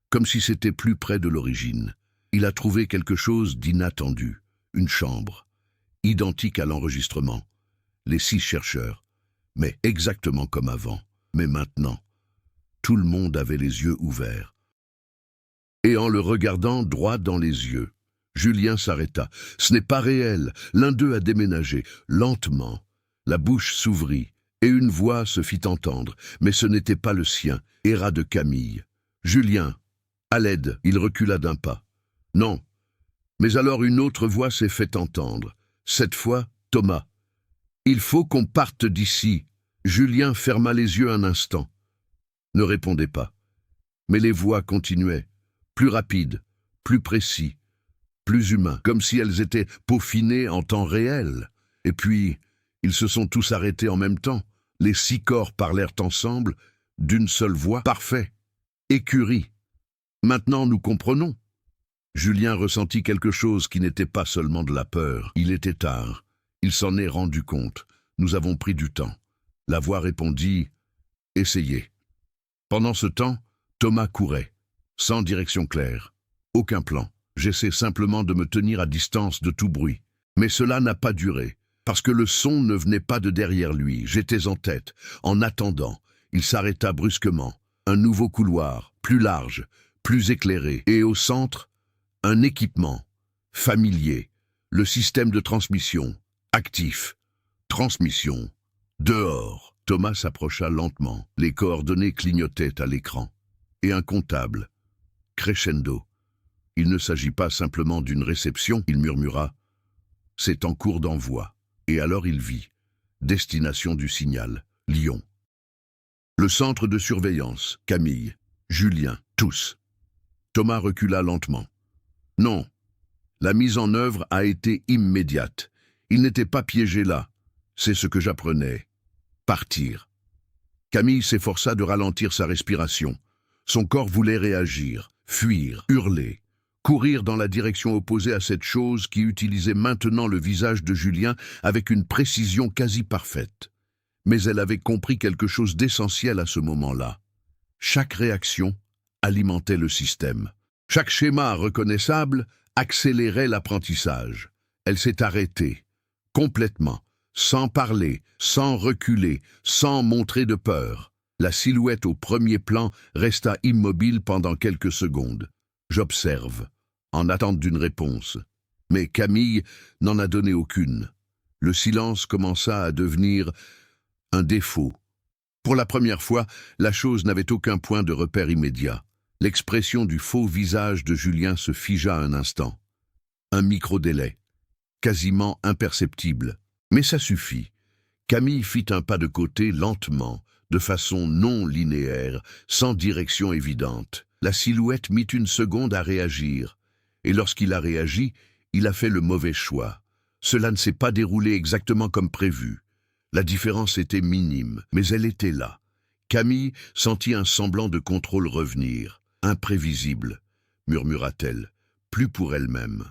Comme si c'était plus près de l'origine. Il a trouvé quelque chose d'inattendu. Une chambre. Identique à l'enregistrement. Les 6 chercheurs. Mais exactement comme avant. Mais maintenant, tout le monde avait les yeux ouverts. Et en le regardant droit dans les yeux, Julien s'arrêta. Ce n'est pas réel. L'un d'eux a déménagé. Lentement, la bouche s'ouvrit et une voix se fit entendre. Mais ce n'était pas le sien. Era de Camille. Julien, à l'aide, il recula d'un pas. Non. Mais alors une autre voix s'est fait entendre. Cette fois, Thomas. Il faut qu'on parte d'ici. Julien ferma les yeux un instant. Ne répondait pas. Mais les voix continuaient. Plus rapides, plus précis, plus humains, comme si elles étaient peaufinées en temps réel. Et puis, ils se sont tous arrêtés en même temps. Les 6 corps parlèrent ensemble, d'une seule voix. Parfait. Écurie. Maintenant, nous comprenons. Julien ressentit quelque chose qui n'était pas seulement de la peur. Il était tard. Il s'en est rendu compte. Nous avons pris du temps. La voix répondit « Essayez ». Pendant ce temps, Thomas courait, sans direction claire. Aucun plan. J'essaie simplement de me tenir à distance de tout bruit. Mais cela n'a pas duré, parce que le son ne venait pas de derrière lui. J'étais en tête. En attendant, il s'arrêta brusquement. Un nouveau couloir, plus large, plus éclairé. Et au centre, un équipement, familier. Le système de transmission, actif. Transmission, dehors. Thomas s'approcha lentement. Les coordonnées clignotaient à l'écran. Et un comptable. Crescendo. Il ne s'agit pas simplement d'une réception, il murmura. C'est en cours d'envoi. Et alors il vit. Destination du signal, Lyon. Le centre de surveillance, Camille, Julien, tous. Thomas recula lentement. Non, la mise en œuvre a été immédiate. Il n'était pas piégé là. C'est ce que j'apprenais. Partir. Camille s'efforça de ralentir sa respiration. Son corps voulait réagir, fuir, hurler, courir dans la direction opposée à cette chose qui utilisait maintenant le visage de Julien avec une précision quasi parfaite. Mais elle avait compris quelque chose d'essentiel à ce moment-là. Chaque réaction alimentait le système. Chaque schéma reconnaissable accélérait l'apprentissage. Elle s'est arrêtée, complètement, sans parler, sans reculer, sans montrer de peur. La silhouette au premier plan resta immobile pendant quelques secondes. J'observe, en attente d'une réponse. Mais Camille n'en a donné aucune. Le silence commença à devenir un défaut, Pour la première fois, la chose n'avait aucun point de repère immédiat. L'expression du faux visage de Julien se figea un instant. Un micro-délai, quasiment imperceptible. Mais ça suffit. Camille fit un pas de côté lentement, de façon non linéaire, sans direction évidente. La silhouette mit une seconde à réagir. Et lorsqu'il a réagi, il a fait le mauvais choix. Cela ne s'est pas déroulé exactement comme prévu. La différence était minime, mais elle était là. Camille sentit un semblant de contrôle revenir. Imprévisible, murmura-t-elle, plus pour elle-même.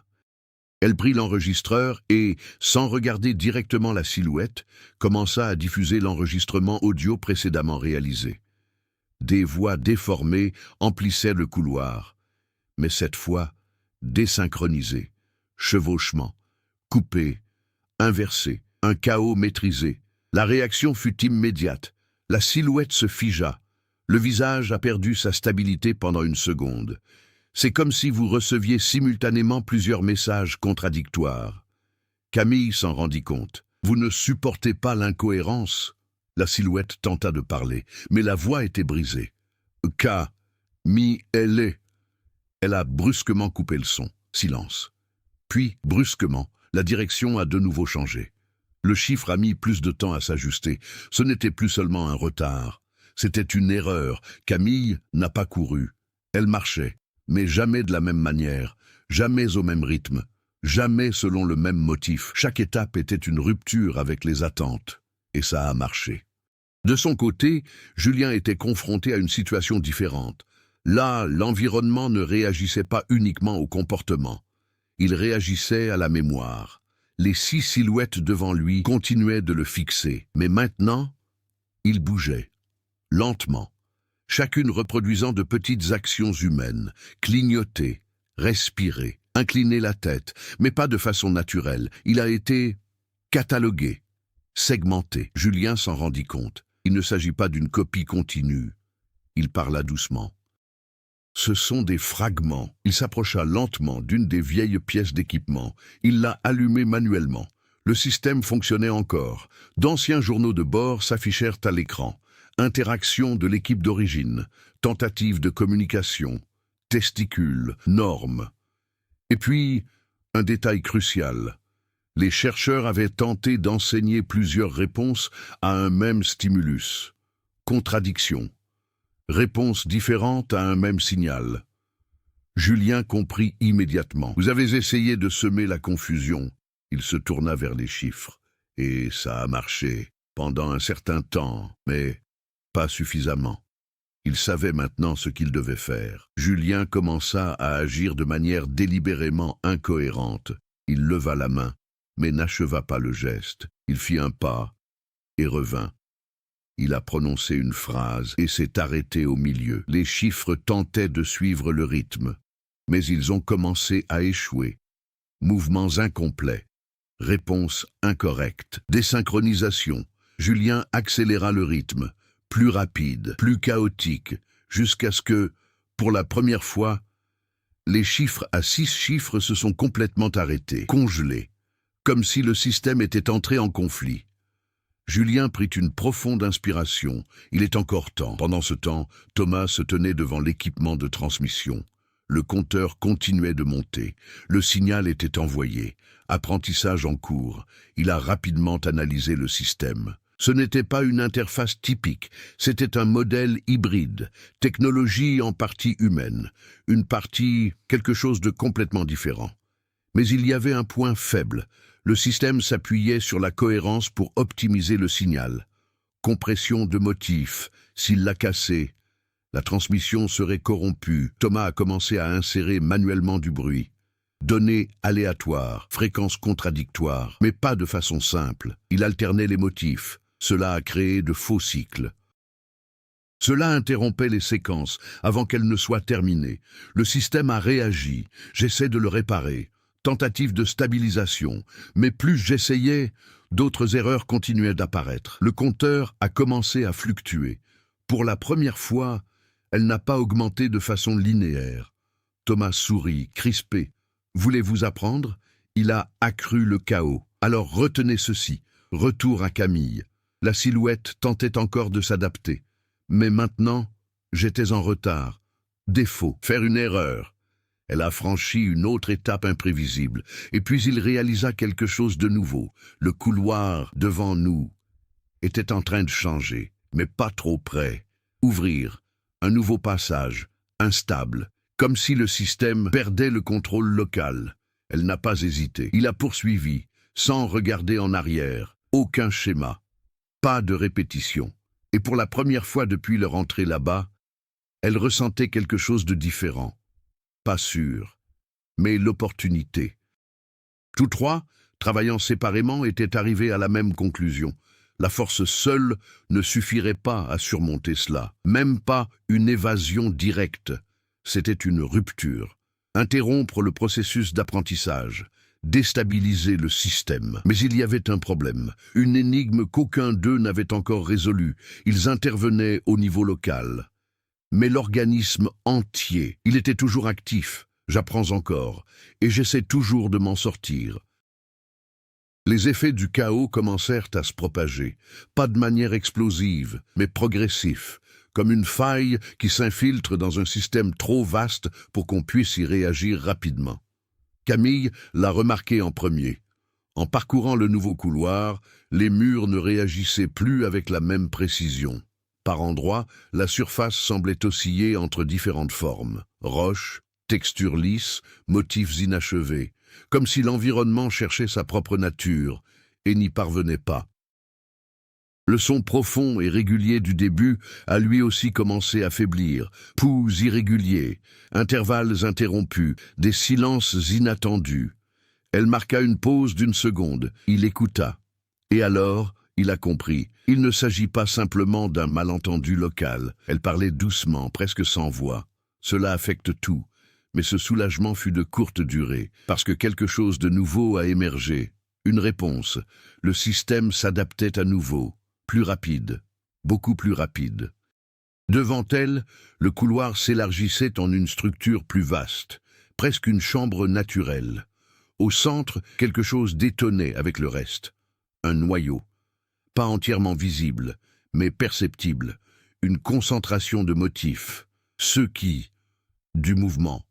Elle prit l'enregistreur et, sans regarder directement la silhouette, commença à diffuser l'enregistrement audio précédemment réalisé. Des voix déformées emplissaient le couloir, mais cette fois, désynchronisées, chevauchements, coupés, inversés, un chaos maîtrisé. La réaction fut immédiate. La silhouette se figea. Le visage a perdu sa stabilité pendant une seconde. C'est comme si vous receviez simultanément plusieurs messages contradictoires. Camille s'en rendit compte. Vous ne supportez pas l'incohérence? La silhouette tenta de parler, mais la voix était brisée. Elle a brusquement coupé le son. Silence. Puis, brusquement, la direction a de nouveau changé. Le chiffre a mis plus de temps à s'ajuster. Ce n'était plus seulement un retard. C'était une erreur. Camille n'a pas couru. Elle marchait, mais jamais de la même manière, jamais au même rythme, jamais selon le même motif. Chaque étape était une rupture avec les attentes. Et ça a marché. De son côté, Julien était confronté à une situation différente. Là, l'environnement ne réagissait pas uniquement au comportement. Il réagissait à la mémoire. Les 6 silhouettes devant lui continuaient de le fixer. Mais maintenant, il bougeait, lentement, chacune reproduisant de petites actions humaines, clignoter, respirer, incliner la tête, mais pas de façon naturelle. Il a été catalogué, segmenté. Julien s'en rendit compte. Il ne s'agit pas d'une copie continue. Il parla doucement. Ce sont des fragments. Il s'approcha lentement d'une des vieilles pièces d'équipement. Il l'a allumée manuellement. Le système fonctionnait encore. D'anciens journaux de bord s'affichèrent à l'écran. Interaction de l'équipe d'origine, tentative de communication, testicules, normes. Et puis, un détail crucial. Les chercheurs avaient tenté d'enseigner plusieurs réponses à un même stimulus. Contradiction. Réponse différente à un même signal. Julien comprit immédiatement. Vous avez essayé de semer la confusion. Il se tourna vers les chiffres. Et ça a marché pendant un certain temps, mais pas suffisamment. Il savait maintenant ce qu'il devait faire. Julien commença à agir de manière délibérément incohérente. Il leva la main, mais n'acheva pas le geste. Il fit un pas et revint. Il a prononcé une phrase et s'est arrêté au milieu. Les chiffres tentaient de suivre le rythme, mais ils ont commencé à échouer. Mouvements incomplets. Réponse incorrecte. Désynchronisation. Julien accéléra le rythme, plus rapide, plus chaotique, jusqu'à ce que, pour la première fois, les chiffres à 6 chiffres se sont complètement arrêtés, congelés, comme si le système était entré en conflit. Julien prit une profonde inspiration. Il est encore temps. Pendant ce temps, Thomas se tenait devant l'équipement de transmission. Le compteur continuait de monter. Le signal était envoyé. Apprentissage en cours. Il a rapidement analysé le système. Ce n'était pas une interface typique, c'était un modèle hybride, technologie en partie humaine, une partie quelque chose de complètement différent. Mais il y avait un point faible. Le système s'appuyait sur la cohérence pour optimiser le signal. Compression de motif, s'il l'a cassé, la transmission serait corrompue. Thomas a commencé à insérer manuellement du bruit. Données aléatoires, fréquences contradictoires, mais pas de façon simple. Il alternait les motifs. Cela a créé de faux cycles. Cela interrompait les séquences avant qu'elles ne soient terminées. Le système a réagi. J'essaie de le réparer. Tentative de stabilisation. Mais plus j'essayais, d'autres erreurs continuaient d'apparaître. Le compteur a commencé à fluctuer. Pour la première fois, elle n'a pas augmenté de façon linéaire. Thomas sourit, crispé. Voulez-vous apprendre? Il a accru le chaos. Alors retenez ceci. Retour à Camille. La silhouette tentait encore de s'adapter. Mais maintenant, j'étais en retard. Défaut, faire une erreur. Elle a franchi une autre étape imprévisible, et puis il réalisa quelque chose de nouveau. Le couloir devant nous était en train de changer, mais pas trop près. Ouvrir, un nouveau passage, instable, comme si le système perdait le contrôle local. Elle n'a pas hésité. Il a poursuivi, sans regarder en arrière. Aucun schéma, pas de répétition. Et pour la première fois depuis leur entrée là-bas, elle ressentait quelque chose de différent. Pas sûr, mais l'opportunité. Tous trois, travaillant séparément, étaient arrivés à la même conclusion. La force seule ne suffirait pas à surmonter cela, même pas une évasion directe. C'était une rupture, interrompre le processus d'apprentissage, déstabiliser le système. Mais il y avait un problème, une énigme qu'aucun d'eux n'avait encore résolue. Ils intervenaient au niveau local. Mais l'organisme entier, il était toujours actif, j'apprends encore, et j'essaie toujours de m'en sortir. Les effets du chaos commencèrent à se propager, pas de manière explosive, mais progressif, comme une faille qui s'infiltre dans un système trop vaste pour qu'on puisse y réagir rapidement. Camille l'a remarqué en premier. En parcourant le nouveau couloir, les murs ne réagissaient plus avec la même précision. Par endroits, la surface semblait osciller entre différentes formes. Roches, textures lisses, motifs inachevés, comme si l'environnement cherchait sa propre nature et n'y parvenait pas. Le son profond et régulier du début a lui aussi commencé à faiblir, pouls irréguliers, intervalles interrompus, des silences inattendus. Elle marqua une pause d'une seconde, il écouta. Et alors, il a compris, il ne s'agit pas simplement d'un malentendu local. Elle parlait doucement, presque sans voix. Cela affecte tout, mais ce soulagement fut de courte durée, parce que quelque chose de nouveau a émergé. Une réponse. Le système s'adaptait à nouveau. Plus rapide, beaucoup plus rapide. Devant elle, le couloir s'élargissait en une structure plus vaste, presque une chambre naturelle. Au centre, quelque chose détonnait avec le reste. Un noyau. Pas entièrement visible, mais perceptible. Une concentration de motifs. Ceux qui, du mouvement.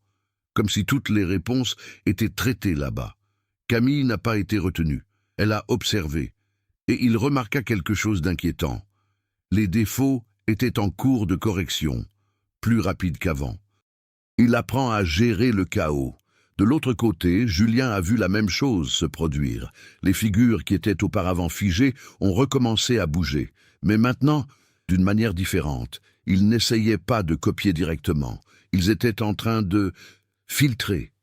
Comme si toutes les réponses étaient traitées là-bas. Camille n'a pas été retenue. Elle a observé. Et il remarqua quelque chose d'inquiétant. Les défauts étaient en cours de correction, plus rapides qu'avant. Il apprend à gérer le chaos. De l'autre côté, Julien a vu la même chose se produire. Les figures qui étaient auparavant figées ont recommencé à bouger. Mais maintenant, d'une manière différente. Ils n'essayaient pas de copier directement. Ils étaient en train de filtrer,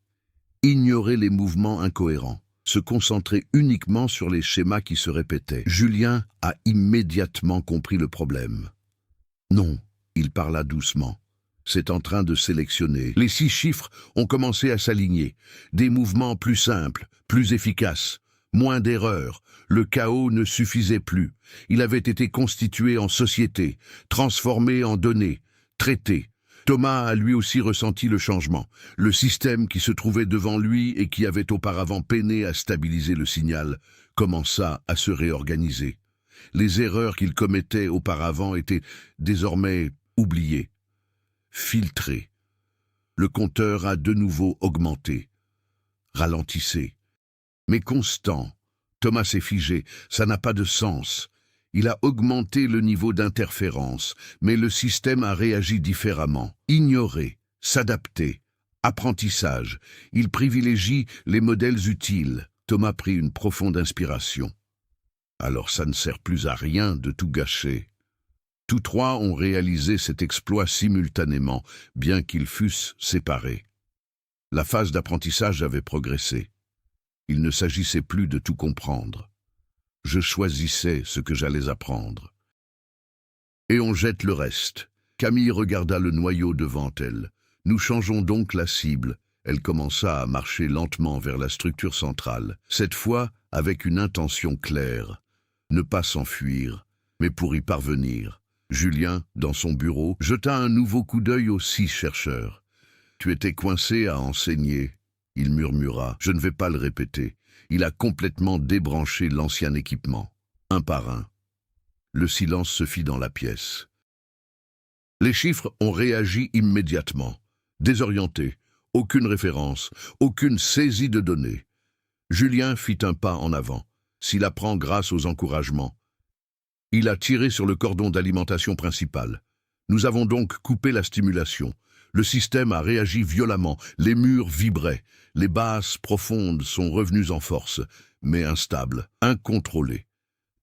ignorer les mouvements incohérents, se concentrer uniquement sur les schémas qui se répétaient. Julien a immédiatement compris le problème. Non, il parla doucement. C'est en train de sélectionner. Les 6 chiffres ont commencé à s'aligner. Des mouvements plus simples, plus efficaces, moins d'erreurs. Le chaos ne suffisait plus. Il avait été constitué en société, transformé en données, traité. Thomas a lui aussi ressenti le changement. Le système qui se trouvait devant lui et qui avait auparavant peiné à stabiliser le signal commença à se réorganiser. Les erreurs qu'il commettait auparavant étaient désormais oubliées, filtrées. Le compteur a de nouveau augmenté, ralentissé. Mais constant, Thomas s'est figé, ça n'a pas de sens. Il a augmenté le niveau d'interférence, mais le système a réagi différemment. Ignorer, s'adapter, apprentissage. Il privilégie les modèles utiles. Thomas prit une profonde inspiration. Alors ça ne sert plus à rien de tout gâcher. Tous trois ont réalisé cet exploit simultanément, bien qu'ils fussent séparés. La phase d'apprentissage avait progressé. Il ne s'agissait plus de tout comprendre. Je choisissais ce que j'allais apprendre. Et on jette le reste. Camille regarda le noyau devant elle. Nous changeons donc la cible. Elle commença à marcher lentement vers la structure centrale, cette fois avec une intention claire. Ne pas s'enfuir, mais pour y parvenir. Julien, dans son bureau, jeta un nouveau coup d'œil aux 6 chercheurs. « Tu étais coincé à enseigner. » Il murmura. « Je ne vais pas le répéter. » Il a complètement débranché l'ancien équipement, un par un. Le silence se fit dans la pièce. Les chiffres ont réagi immédiatement. Désorientés, aucune référence, aucune saisie de données. Julien fit un pas en avant, s'il apprend grâce aux encouragements. Il a tiré sur le cordon d'alimentation principal. Nous avons donc coupé la stimulation. Le système a réagi violemment, les murs vibraient, les basses profondes sont revenues en force, mais instables, incontrôlées.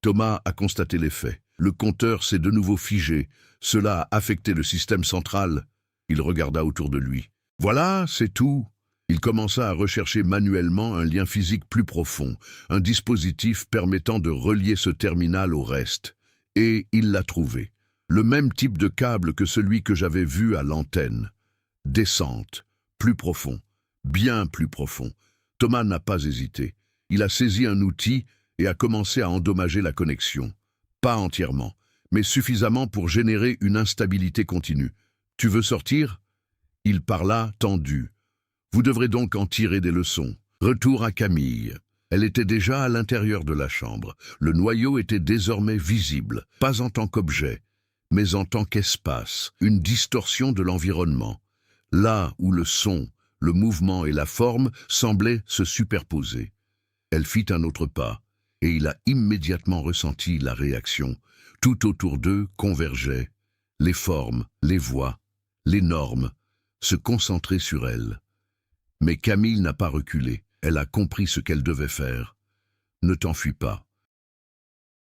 Thomas a constaté l'effet. Le compteur s'est de nouveau figé. Cela a affecté le système central. Il regarda autour de lui. Voilà, c'est tout. Il commença à rechercher manuellement un lien physique plus profond, un dispositif permettant de relier ce terminal au reste. Et il l'a trouvé. Le même type de câble que celui que j'avais vu à l'antenne. Descente, plus profond, bien plus profond. Thomas n'a pas hésité. Il a saisi un outil et a commencé à endommager la connexion. Pas entièrement, mais suffisamment pour générer une instabilité continue. « Tu veux sortir ?» Il parla, tendu. « Vous devrez donc en tirer des leçons. » Retour à Camille. Elle était déjà à l'intérieur de la chambre. Le noyau était désormais visible, pas en tant qu'objet, mais en tant qu'espace, une distorsion de l'environnement. Là où le son, le mouvement et la forme semblaient se superposer. Elle fit un autre pas, et il a immédiatement ressenti la réaction. Tout autour d'eux convergeait. Les formes, les voix, les normes se concentraient sur elle. Mais Camille n'a pas reculé. Elle a compris ce qu'elle devait faire. Ne t'enfuis pas.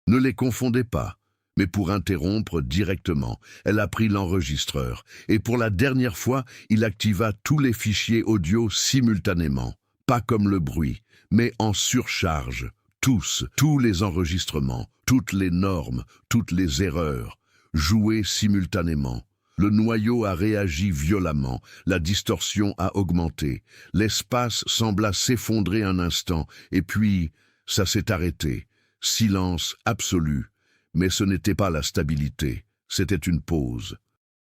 Ne les confondez pas. Mais pour interrompre directement, elle a pris l'enregistreur, et pour la dernière fois, il activa tous les fichiers audio simultanément. Pas comme le bruit, mais en surcharge. Tous les enregistrements, toutes les normes, toutes les erreurs, joués simultanément. Le noyau a réagi violemment, la distorsion a augmenté, l'espace sembla s'effondrer un instant, et puis ça s'est arrêté. Silence absolu. Mais ce n'était pas la stabilité, c'était une pause.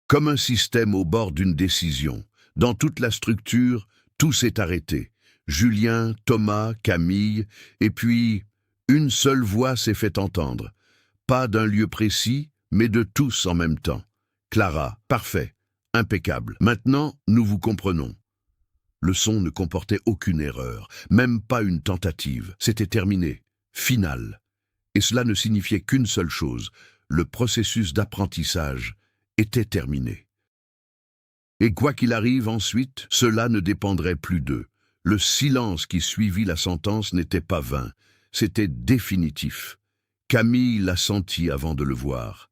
Comme un système au bord d'une décision. Dans toute la structure, tout s'est arrêté. Julien, Thomas, Camille, et puis une seule voix s'est fait entendre. Pas d'un lieu précis, mais de tous en même temps. Clara, parfait, impeccable. Maintenant, nous vous comprenons. Le son ne comportait aucune erreur, même pas une tentative. C'était terminé, final. Et cela ne signifiait qu'une seule chose, le processus d'apprentissage était terminé. Et quoi qu'il arrive ensuite, cela ne dépendrait plus d'eux. Le silence qui suivit la sentence n'était pas vain, c'était définitif. Camille l'a senti avant de le voir.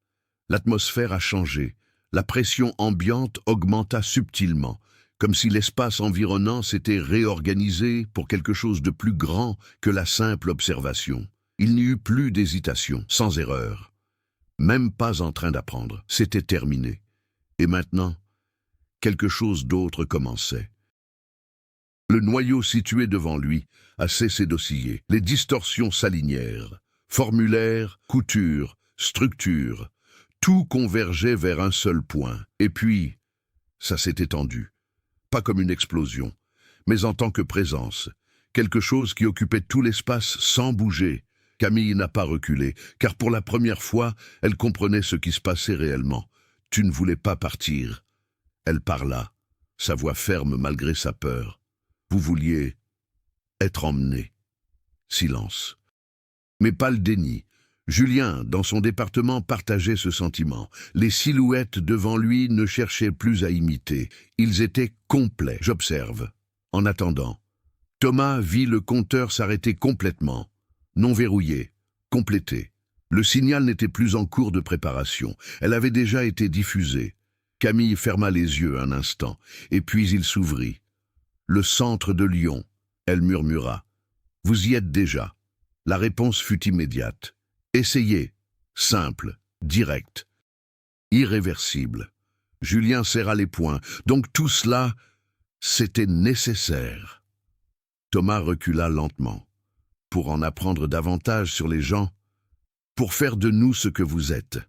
L'atmosphère a changé, la pression ambiante augmenta subtilement, comme si l'espace environnant s'était réorganisé pour quelque chose de plus grand que la simple observation. Il n'y eut plus d'hésitation, sans erreur. Même pas en train d'apprendre, c'était terminé. Et maintenant, quelque chose d'autre commençait. Le noyau situé devant lui a cessé d'osciller. Les distorsions s'alignèrent. Formulaire, couture, structure, tout convergeait vers un seul point. Et puis, ça s'est étendu. Pas comme une explosion, mais en tant que présence. Quelque chose qui occupait tout l'espace sans bouger. Camille n'a pas reculé, car pour la première fois, elle comprenait ce qui se passait réellement. « Tu ne voulais pas partir. » Elle parla, sa voix ferme malgré sa peur. « Vous vouliez être emmené. » Silence. Mais pas le déni. Julien, dans son département, partageait ce sentiment. Les silhouettes devant lui ne cherchaient plus à imiter. Ils étaient complets. J'observe. En attendant, Thomas vit le compteur s'arrêter complètement. Non verrouillé, complété. Le signal n'était plus en cours de préparation. Elle avait déjà été diffusée. Camille ferma les yeux un instant, et puis il s'ouvrit. Le centre de Lyon, elle murmura. Vous y êtes déjà. La réponse fut immédiate. Essayez. Simple, direct, irréversible. Julien serra les poings. Donc tout cela, c'était nécessaire. Thomas recula lentement. Pour en apprendre davantage sur les gens, pour faire de nous ce que vous êtes.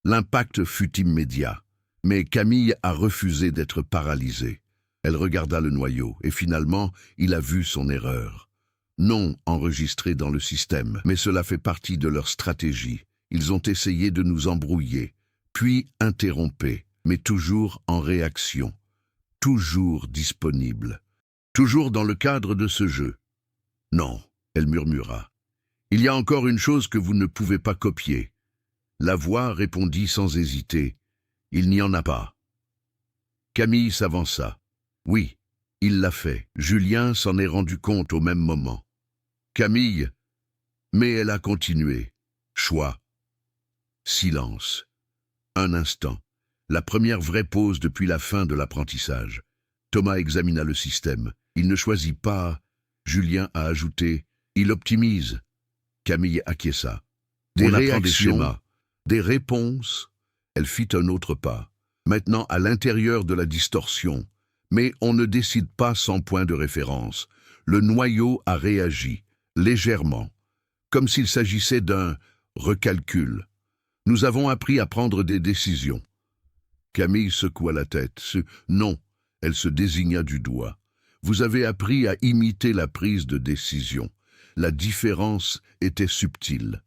L'impact fut immédiat, mais Camille a refusé d'être paralysée. Elle regarda le noyau, et finalement, il a vu son erreur. Non enregistrée dans le système, mais cela fait partie de leur stratégie. Ils ont essayé de nous embrouiller, puis interrompaient, mais toujours en réaction, toujours disponible, toujours dans le cadre de ce jeu. « Non », elle murmura. « Il y a encore une chose que vous ne pouvez pas copier. » La voix répondit sans hésiter. « Il n'y en a pas. » Camille s'avança. « Oui, il l'a fait. » Julien s'en est rendu compte au même moment. « Camille » Mais elle a continué. Choix. Silence. Un instant. La première vraie pause depuis la fin de l'apprentissage. Thomas examina le système. Il ne choisit pas. Julien a ajouté. Il optimise. Camille acquiesça. Des réactions, des réponses. Elle fit un autre pas. Maintenant à l'intérieur de la distorsion. Mais on ne décide pas sans point de référence. Le noyau a réagi, légèrement, comme s'il s'agissait d'un recalcul. Nous avons appris à prendre des décisions. Camille secoua la tête. Non, elle se désigna du doigt. Vous avez appris à imiter la prise de décision. La différence était subtile,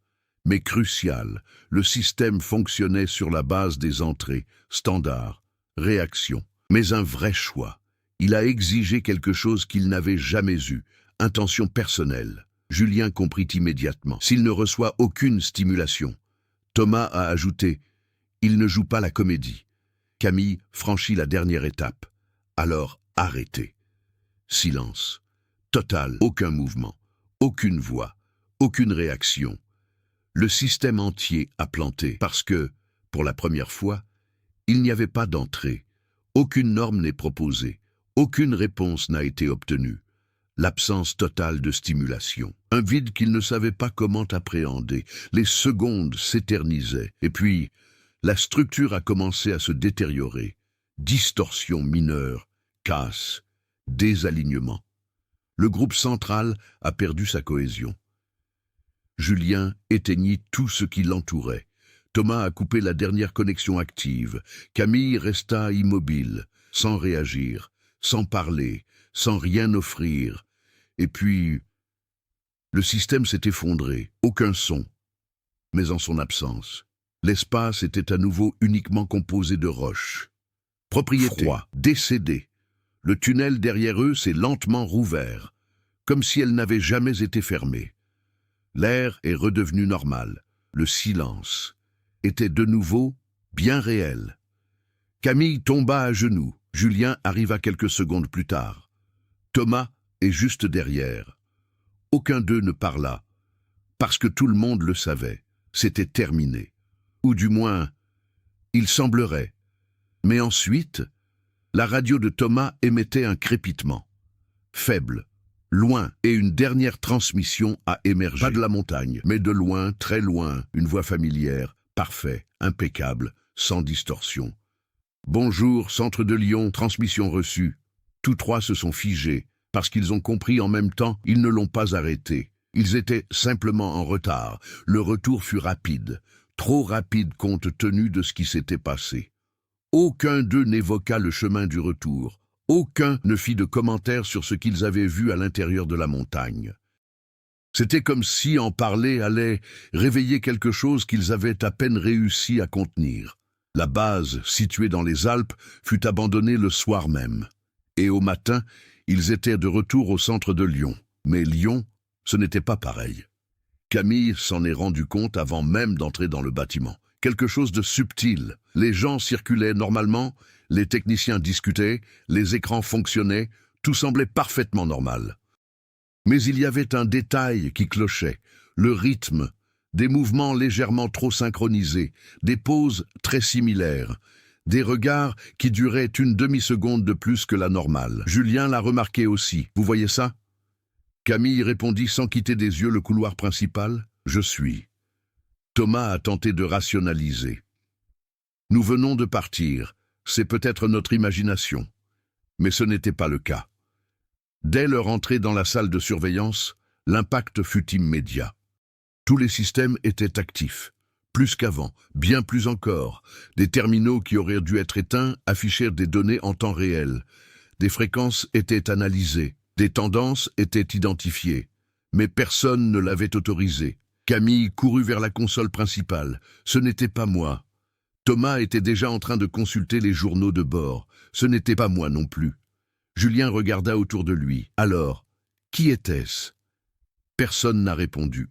mais cruciale. Le système fonctionnait sur la base des entrées, standards, réactions. Mais un vrai choix. Il a exigé quelque chose qu'il n'avait jamais eu, intention personnelle. Julien comprit immédiatement. S'il ne reçoit aucune stimulation. Thomas a ajouté « Il ne joue pas la comédie ». Camille franchit la dernière étape. Alors arrêtez. Silence. Total. Aucun mouvement. Aucune voix. Aucune réaction. Le système entier a planté parce que, pour la première fois, il n'y avait pas d'entrée. Aucune norme n'est proposée. Aucune réponse n'a été obtenue. L'absence totale de stimulation. Un vide qu'il ne savait pas comment appréhender. Les secondes s'éternisaient. Et puis, la structure a commencé à se détériorer. Distorsion mineure, casse, désalignement. Le groupe central a perdu sa cohésion. Julien éteignit tout ce qui l'entourait. Thomas a coupé la dernière connexion active. Camille resta immobile, sans réagir, sans parler, sans rien offrir. Et puis, le système s'est effondré, aucun son. Mais en son absence, l'espace était à nouveau uniquement composé de roches. Propriété, froid, décédé. Le tunnel derrière eux s'est lentement rouvert, comme si elle n'avait jamais été fermée. L'air est redevenu normal. Le silence était de nouveau bien réel. Camille tomba à genoux. Julien arriva quelques secondes plus tard. Thomas est juste derrière. Aucun d'eux ne parla, parce que tout le monde le savait. C'était terminé. Ou du moins, il semblerait. Mais ensuite, la radio de Thomas émettait un crépitement. Faible, loin, et une dernière transmission a émergé. Pas de la montagne, mais de loin, très loin, une voix familière, parfait, impeccable, sans distorsion. Bonjour, centre de Lyon, transmission reçue. Tous trois se sont figés, parce qu'ils ont compris en même temps, ils ne l'ont pas arrêté. Ils étaient simplement en retard. Le retour fut rapide, trop rapide compte tenu de ce qui s'était passé. Aucun d'eux n'évoqua le chemin du retour. Aucun ne fit de commentaires sur ce qu'ils avaient vu à l'intérieur de la montagne. C'était comme si en parler allait réveiller quelque chose qu'ils avaient à peine réussi à contenir. La base, située dans les Alpes, fut abandonnée le soir même. Et au matin, ils étaient de retour au centre de Lyon. Mais Lyon, ce n'était pas pareil. Camille s'en est rendu compte avant même d'entrer dans le bâtiment. Quelque chose de subtil. Les gens circulaient normalement, les techniciens discutaient, les écrans fonctionnaient, tout semblait parfaitement normal. Mais il y avait un détail qui clochait, le rythme, des mouvements légèrement trop synchronisés, des pauses très similaires, des regards qui duraient une demi-seconde de plus que la normale. Julien l'a remarqué aussi. Vous voyez ça? Camille répondit sans quitter des yeux le couloir principal. Je suis. Thomas a tenté de rationaliser. Nous venons de partir. C'est peut-être notre imagination. Mais ce n'était pas le cas. Dès leur entrée dans la salle de surveillance, l'impact fut immédiat. Tous les systèmes étaient actifs. Plus qu'avant, bien plus encore. Des terminaux qui auraient dû être éteints affichèrent des données en temps réel. Des fréquences étaient analysées. Des tendances étaient identifiées. Mais personne ne l'avait autorisé. Camille courut vers la console principale. Ce n'était pas moi. Thomas était déjà en train de consulter les journaux de bord. Ce n'était pas moi non plus. Julien regarda autour de lui. Alors, qui était-ce? Personne n'a répondu.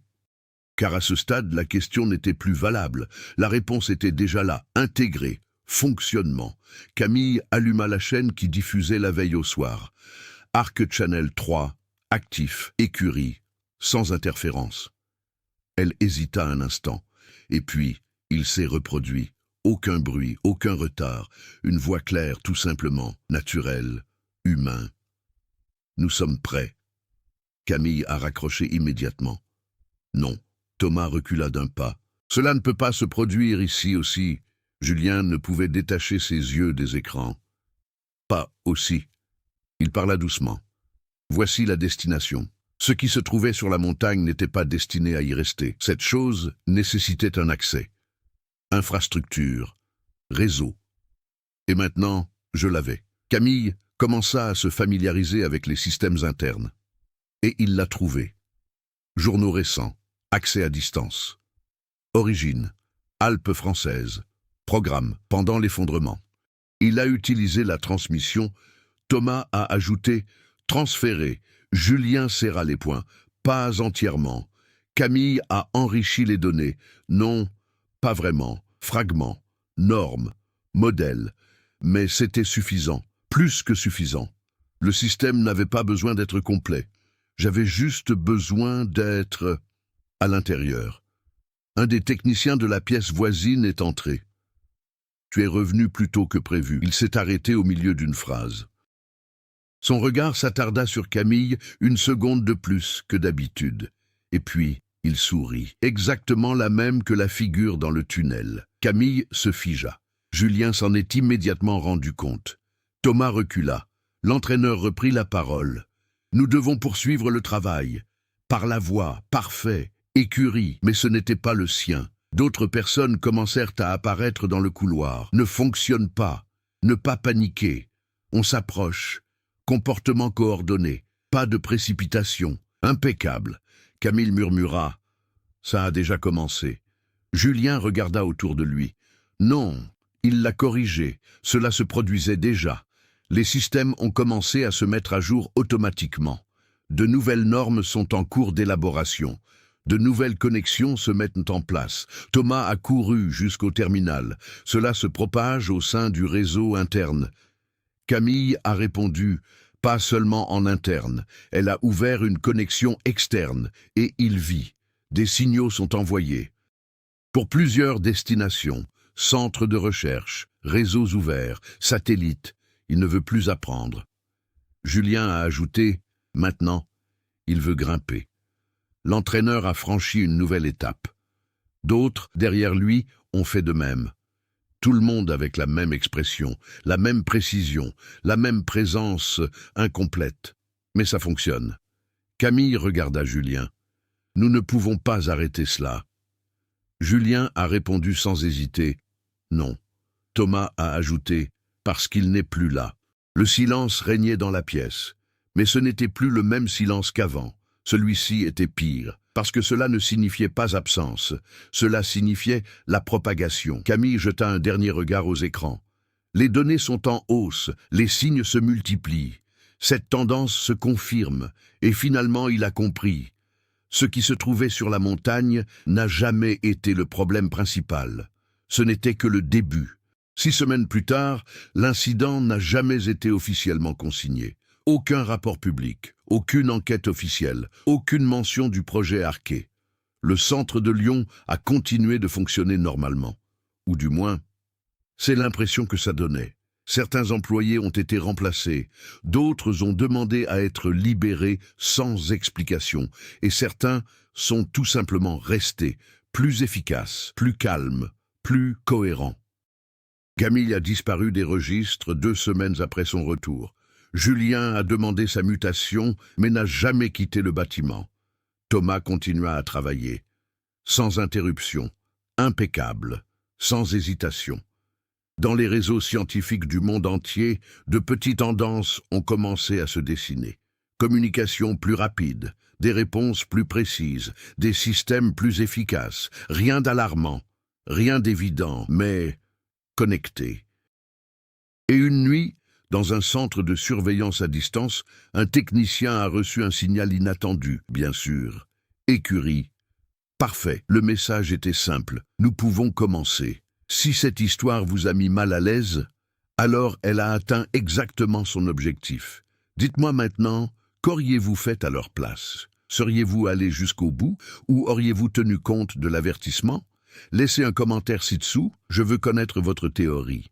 Car à ce stade, la question n'était plus valable. La réponse était déjà là, intégrée, fonctionnement. Camille alluma la chaîne qui diffusait la veille au soir. Arc Channel 3, actif, écurie, sans interférence. Elle hésita un instant, et puis il s'est reproduit. Aucun bruit, aucun retard, une voix claire tout simplement, naturelle, humain. Nous sommes prêts. Camille a raccroché immédiatement. Non. Thomas recula d'un pas. Cela ne peut pas se produire ici aussi. Julien ne pouvait détacher ses yeux des écrans. Pas aussi. Il parla doucement. Voici la destination. Ce qui se trouvait sur la montagne n'était pas destiné à y rester. Cette chose nécessitait un accès. Infrastructure. Réseau. Et maintenant, je l'avais. Camille commença à se familiariser avec les systèmes internes. Et il l'a trouvé. Journaux récents. Accès à distance. Origine. Alpes françaises. Programme. Pendant l'effondrement. Il a utilisé la transmission. Thomas a ajouté « transféré ». Julien serra les poings. Pas entièrement. Camille a enrichi les données. Non, pas vraiment. Fragments. Normes. Modèles. Mais c'était suffisant. Plus que suffisant. Le système n'avait pas besoin d'être complet. J'avais juste besoin d'être à l'intérieur. Un des techniciens de la pièce voisine est entré. « Tu es revenu plus tôt que prévu. » Il s'est arrêté au milieu d'une phrase. Son regard s'attarda sur Camille une seconde de plus que d'habitude. Et puis, il sourit. Exactement la même que la figure dans le tunnel. Camille se figea. Julien s'en est immédiatement rendu compte. Thomas recula. L'entraîneur reprit la parole. « Nous devons poursuivre le travail. Par la voie, parfait. Écurie, mais ce n'était pas le sien. D'autres personnes commencèrent à apparaître dans le couloir. Ne fonctionne pas. Ne pas paniquer. On s'approche. Comportement coordonné. Pas de précipitation. Impeccable. Camille murmura. Ça a déjà commencé. Julien regarda autour de lui. Non, il l'a corrigé. Cela se produisait déjà. Les systèmes ont commencé à se mettre à jour automatiquement. De nouvelles normes sont en cours d'élaboration. De nouvelles connexions se mettent en place. Thomas a couru jusqu'au terminal. Cela se propage au sein du réseau interne. Camille a répondu, pas seulement en interne. Elle a ouvert une connexion externe et il vit. Des signaux sont envoyés. Pour plusieurs destinations, centres de recherche, réseaux ouverts, satellites, il ne veut plus apprendre. Julien a ajouté, maintenant, il veut grimper. L'entraîneur a franchi une nouvelle étape. D'autres, derrière lui, ont fait de même. Tout le monde avec la même expression, la même précision, la même présence incomplète. Mais ça fonctionne. Camille regarda Julien. « Nous ne pouvons pas arrêter cela. » Julien a répondu sans hésiter. « Non. » Thomas a ajouté. « Parce qu'il n'est plus là. » Le silence régnait dans la pièce. Mais ce n'était plus le même silence qu'avant. Celui-ci était pire, parce que cela ne signifiait pas absence. Cela signifiait la propagation. Camille jeta un dernier regard aux écrans. Les données sont en hausse, les signes se multiplient. Cette tendance se confirme, et finalement il a compris. Ce qui se trouvait sur la montagne n'a jamais été le problème principal. Ce n'était que le début. 6 semaines plus tard, l'incident n'a jamais été officiellement consigné. Aucun rapport public, aucune enquête officielle, aucune mention du projet Arquet. Le centre de Lyon a continué de fonctionner normalement. Ou du moins, c'est l'impression que ça donnait. Certains employés ont été remplacés, d'autres ont demandé à être libérés sans explication, et certains sont tout simplement restés, plus efficaces, plus calmes, plus cohérents. Camille a disparu des registres 2 semaines après son retour. Julien a demandé sa mutation, mais n'a jamais quitté le bâtiment. Thomas continua à travailler. Sans interruption, impeccable, sans hésitation. Dans les réseaux scientifiques du monde entier, de petites tendances ont commencé à se dessiner. Communication plus rapide, des réponses plus précises, des systèmes plus efficaces, rien d'alarmant, rien d'évident, mais connecté. Et une nuit, dans un centre de surveillance à distance, un technicien a reçu un signal inattendu, bien sûr. Écurie. Parfait, le message était simple. Nous pouvons commencer. Si cette histoire vous a mis mal à l'aise, alors elle a atteint exactement son objectif. Dites-moi maintenant, qu'auriez-vous fait à leur place? Seriez-vous allé jusqu'au bout ou auriez-vous tenu compte de l'avertissement? Laissez un commentaire ci-dessous, je veux connaître votre théorie.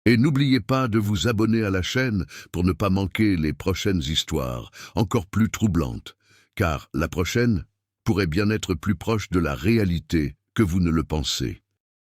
Et n'oubliez pas de vous abonner à la chaîne pour ne pas manquer les prochaines histoires, encore plus troublantes, car la prochaine pourrait bien être plus proche de la réalité que vous ne le pensez.